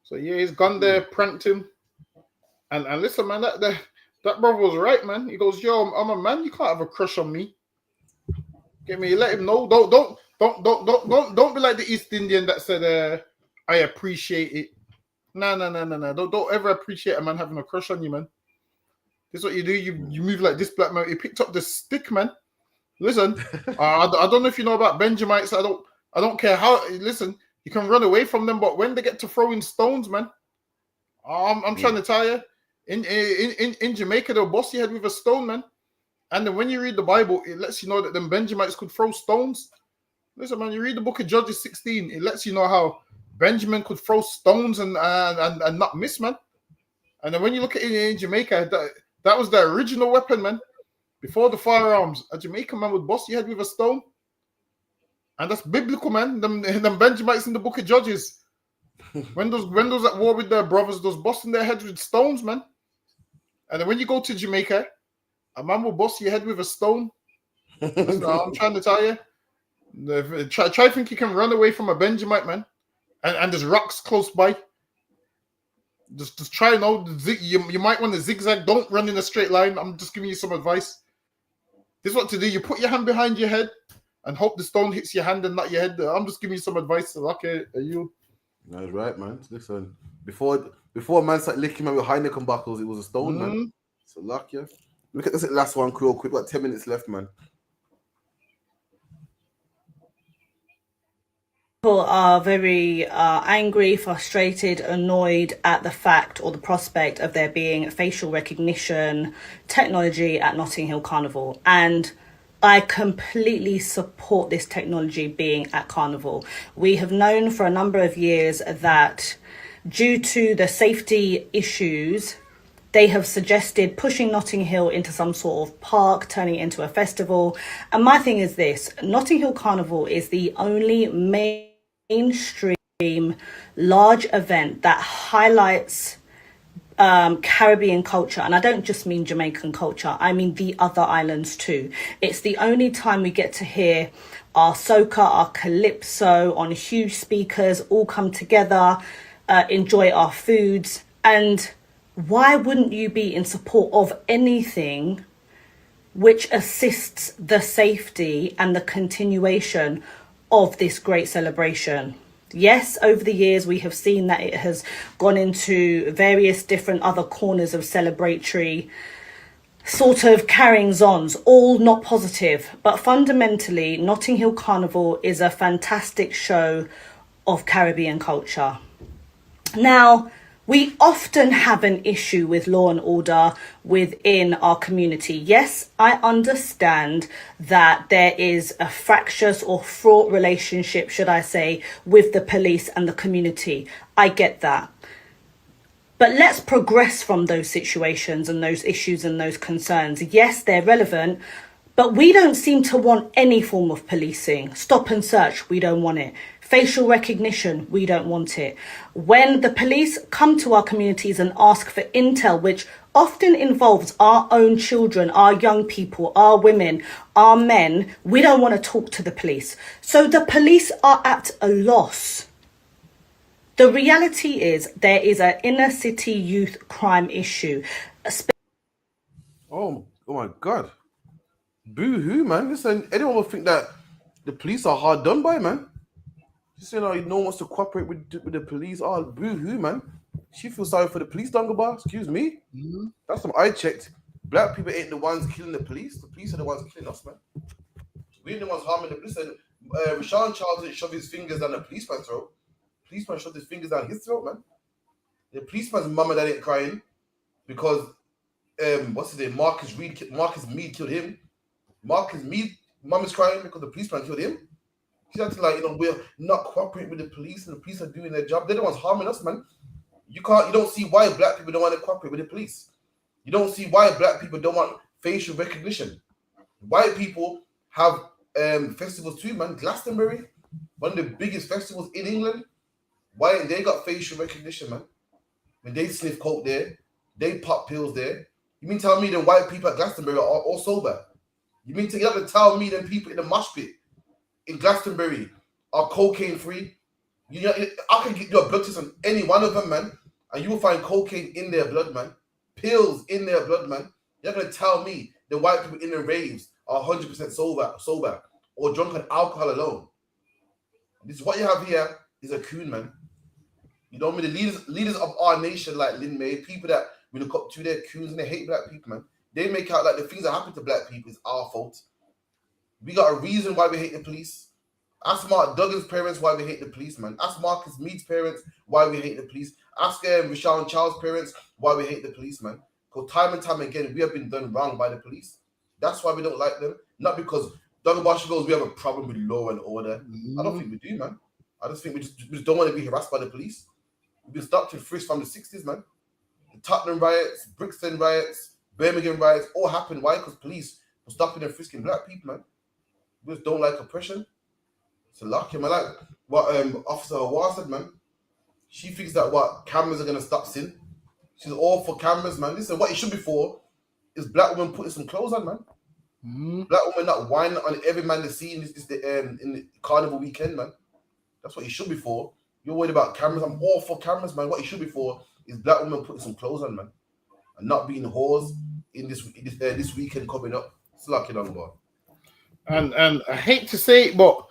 So yeah, he's gone there, pranked him, and listen, man, that brother was right, man. He goes, yo, I'm a man. You can't have a crush on me. Get me? Let him know. Don't be like the East Indian that said, I appreciate it. No. Don't ever appreciate a man having a crush on you, man. This is what you do. You move like this, black man. He picked up the stick, man. Listen, I don't know if you know about Benjamites. I don't care how. Listen, you can run away from them, but when they get to throwing stones, man, I'm trying to tell you, in Jamaica they'll bust your head with a stone, man. And then when you read the Bible, it lets you know that them Benjamites could throw stones. Listen, man, you read the book of Judges 16, it lets you know how Benjamin could throw stones and not miss, man. And then when you look at it in Jamaica, that was the original weapon, man. Before the firearms, a Jamaican man would bust your head with a stone. And that's biblical, man. Them Benjamites in the book of Judges. When those at war with their brothers, those busting their heads with stones, man. And then when you go to Jamaica, a man will bust your head with a stone. Listen, I'm trying to tell you. Try to think you can run away from a Benjamite, man. And there's rocks close by. Just try you might want to zigzag. Don't run in a straight line. I'm just giving you some advice. This is what to do. You put your hand behind your head and hope the stone hits your hand and not your head. I'm just giving you some advice. So, okay, are you? That's right, man. Listen, before a man started licking man with Heineken buckles, it was a stone, man. So luck, yeah. Look at this last one real quick. Got 10 minutes left, man. People are very angry, frustrated, annoyed at the fact or the prospect of there being facial recognition technology at Notting Hill Carnival. And I completely support this technology being at Carnival. We have known for a number of years that due to the safety issues, they have suggested pushing Notting Hill into some sort of park, turning it into a festival. And my thing is this, Notting Hill Carnival is the only mainstream large event that highlights Caribbean culture. And I don't just mean Jamaican culture, I mean the other islands too. It's the only time we get to hear our soca, our calypso on huge speakers, all come together, enjoy our foods. And why wouldn't you be in support of anything which assists the safety and the continuation of this great celebration? Yes, over the years, we have seen that it has gone into various different other corners of celebratory sort of carryings-ons, all not positive. But fundamentally, Notting Hill Carnival is a fantastic show of Caribbean culture. Now, we often have an issue with law and order within our community. Yes, I understand that there is a fractious or fraught relationship, should I say, with the police and the community. I get that. But let's progress from those situations and those issues and those concerns. Yes, they're relevant, but we don't seem to want any form of policing. Stop and search, we don't want it. Facial recognition, we don't want it. When the police come to our communities and ask for intel, which often involves our own children, our young people, our women, our men, we don't want to talk to the police. So the police are at a loss. The reality is there is an inner city youth crime issue. Oh my God. Boo-hoo, man. Listen, anyone would think that the police are hard done by, man. Just no one wants to cooperate with the police. Oh, boo-hoo, man. She feels sorry for the police, Dungabar. Excuse me. That's what I checked. Black people ain't the ones killing the police. The police are the ones killing us, man. We ain't the ones harming the police. And Rashawn Charles didn't shove his fingers down the police man's throat. policeman shoved his fingers down his throat, man. The policeman's mum and dad ain't crying because what's his name? Marcus Mead killed him. Marcus Mead, mum is crying because the policeman killed him. She's acting like, we're not cooperating with the police and the police are doing their job. They're the ones harming us, man. You don't see why black people don't want to cooperate with the police. You don't see why black people don't want facial recognition. White people have festivals too, man. Glastonbury, one of the biggest festivals in England. Why they got facial recognition, man? When they sniff coke there, they pop pills there. You mean tell me the white people at Glastonbury are all sober? You mean you have to tell me them people in the mosh pit in Glastonbury are cocaine free? I can get you a blood test on any one of them, man, and you will find cocaine in their blood, man. Pills in their blood, man. You're gonna tell me the white people in the raves are 100% sober or drunk on alcohol alone. This is what you have here is a coon, man. You know what I mean? The leaders of our nation, like Lin May, people that we look up to, they're coons and they hate black people, man. They make out like the things that happen to black people is our fault. We got a reason why we hate the police. Ask Mark Duggan's parents why we hate the police, man. Ask Marcus Mead's parents why we hate the police. Ask Michelle and Charles' parents why we hate the police, man. Because time and time again, we have been done wrong by the police. That's why we don't like them. Not because Duggan Marshall goes, we have a problem with law and order. I don't think we do, man. I just think we just don't want to be harassed by the police. We've been stopped in frisk from the 60s, man. The Tottenham riots, Brixton riots, Birmingham riots all happened. Why? Because police were stopping and frisking black people, man. We just don't like oppression. It's a lucky, man. Like what Officer Awar said, man. She thinks that cameras are gonna stop sin. She's all for cameras, man. Listen, what it should be for is black women putting some clothes on, man. Black women not whining on every man they see in the carnival weekend, man. That's what it should be for. You're worried about cameras. I'm all for cameras, man. What it should be for is black women putting some clothes on, man, and not being whores in this weekend coming up. It's lucky long, boy. And I hate to say it, but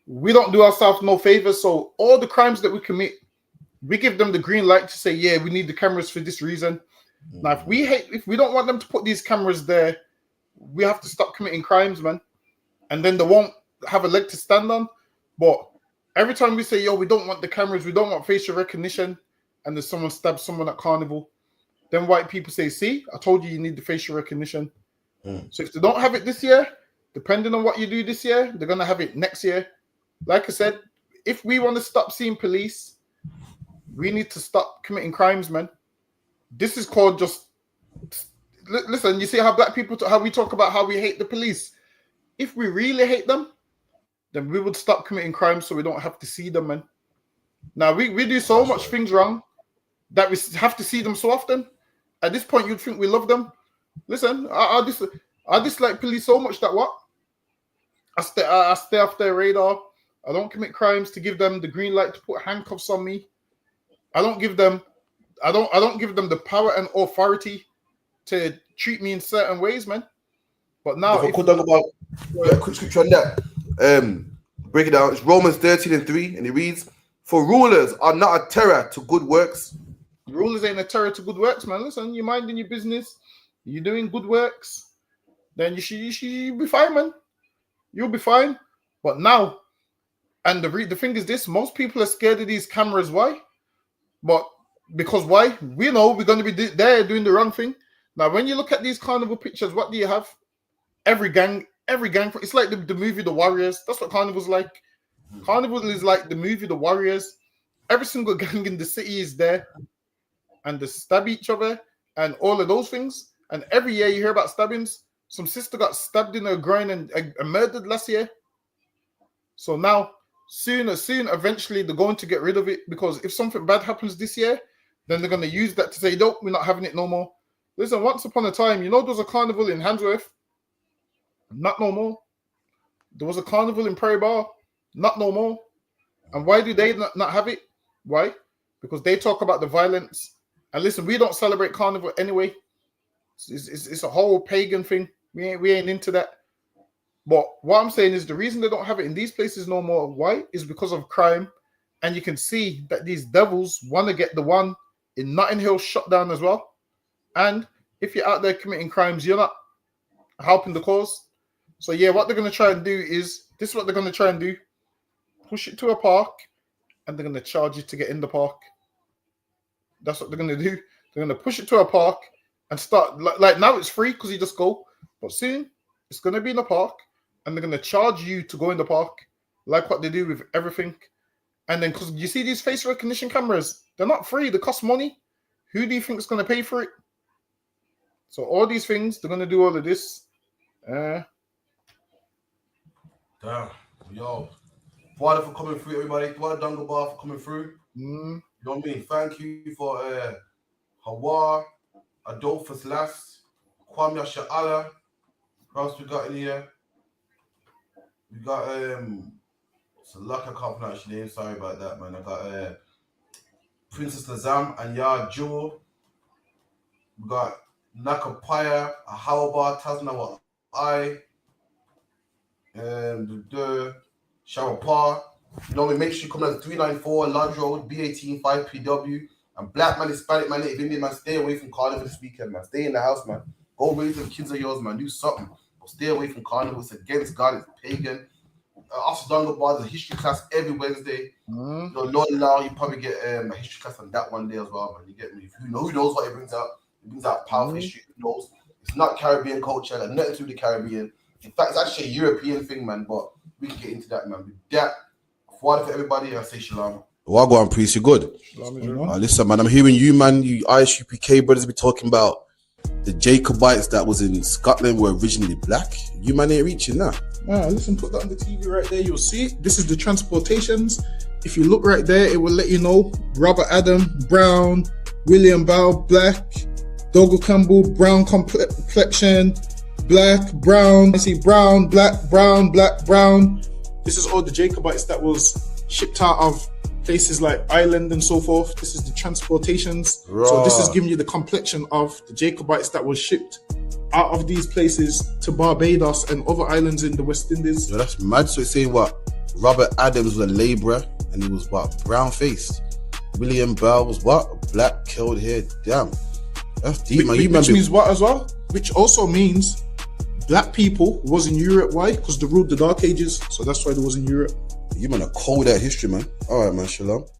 we don't do ourselves no favors. So all the crimes that we commit, we give them the green light to say, yeah, we need the cameras for this reason. Now, if we don't want them to put these cameras there, we have to stop committing crimes, man. And then they won't have a leg to stand on. But every time we say, yo, we don't want the cameras, we don't want facial recognition, and then someone stabs someone at carnival, then white people say, see, I told you need the facial recognition. So if they don't have it this year, depending on what you do this year, they're going to have it next year. Like I said, if we want to stop seeing police, we need to stop committing crimes, man. This is called just... Listen, you see how black people, how we talk about how we hate the police. If we really hate them, then we would stop committing crimes so we don't have to see them, man. Now, we do so much things wrong that we have to see them so often. At this point, you'd think we love them. Listen, I dislike police so much that what? I stay off their radar. I don't commit crimes to give them the green light to put handcuffs on me. I don't give them the power and authority to treat me in certain ways, man. But now, if I could talk about a quick scripture on that, break it down. It's Romans 13:3, and it reads, "For rulers are not a terror to good works." Rulers ain't a terror to good works, man. Listen, you're minding your business, you're doing good works, then you should be fine, man. You'll be fine. But now, and the thing is this, most people are scared of these cameras. Why? But because why? We know we're going to be there doing the wrong thing. Now, when you look at these carnival pictures, what do you have? Every gang. It's like the movie The Warriors. That's what Carnival's like. Carnival is like the movie The Warriors. Every single gang in the city is there, and they stab each other and all of those things. And every year you hear about stabbings. Some sister got stabbed in her groin and murdered last year. So now, soon, eventually they're going to get rid of it, because if something bad happens this year, then they're going to use that to say, nope, we're not having it no more. Listen, once upon a time, there was a carnival in Handsworth. Not no more. There was a carnival in Prairie Bar. Not no more. And why do they not have it? Why? Because they talk about the violence. And listen, we don't celebrate carnival anyway. It's a whole pagan thing. We ain't into that. But what I'm saying is the reason they don't have it in these places no more, why? Is because of crime. And you can see that these devils want to get the one in Notting Hill shut down as well. And if you're out there committing crimes, you're not helping the cause. So yeah, what they're going to try and do is, this is what they're going to try and do. Push it to a park and they're going to charge you to get in the park. That's what they're going to do. They're going to push it to a park and start, like now it's free because you just go, but soon it's going to be in the park and they're going to charge you to go in the park, like what they do with everything. And then, because you see these face recognition cameras, they're not free, they cost money. Who do you think is going to pay for it? So all these things, they're going to do all of this. Damn. Yo. Father for coming through, everybody. Father Dungle Bar for coming through. You know what I mean? Thank you for Hawa, Adolphus Lass, Kwame Sha'ala. Who else we got in here? We got it's a luck I can't pronounce your name. Sorry about that, man. I got Princess Lazam and Yard Jewel. We got Nakapaya, Ahawabar, Taznawa I, Sharapar. You know, we make sure you come at 394 Lodge Road, B18 5PW. And black man, Hispanic man, Native Indian man, stay away from Carnival this weekend, man. Stay in the house, man. Go raise the kids of yours, man. Do something. But stay away from Carnival. It's against God. It's pagan. After Dungle Bar, there's a history class every Wednesday. You know, Lord allow, you probably get a history class on that one day as well, man. You get me? Who knows what it brings out? It brings out powerful history. Who knows? It's not Caribbean culture. Like, nothing to do with the Caribbean. In fact, it's actually a European thing, man. But we can get into that, man. With that, for everybody, I say shalom. Well, go on, priest. You good? Listen, man. I'm hearing you, man. You ISUPK brothers be talking about the Jacobites that was in Scotland were originally black. You man ain't reaching that. Listen, put that on the TV right there. You'll see it. This is the transportations. If you look right there, it will let you know Robert Adam, brown, William Bow, black, Dogo Campbell, brown complexion, black, brown. I see brown, black, brown, black, brown. This is all the Jacobites that was shipped out of places like Ireland and so forth. This is the transportations. Right. So this is giving you the complexion of the Jacobites that was shipped out of these places to Barbados and other islands in the West Indies. Yo, that's mad. So it's saying what? Robert Adams was a labourer and he was what? Brown faced. William Bell was what? Black, curled hair. Damn. That's deep, man. Which means what as well? Which also means black people was in Europe. Why? Because they ruled the Dark Ages. So that's why they was in Europe. You man are cold at history, man. All right, man. Shalom.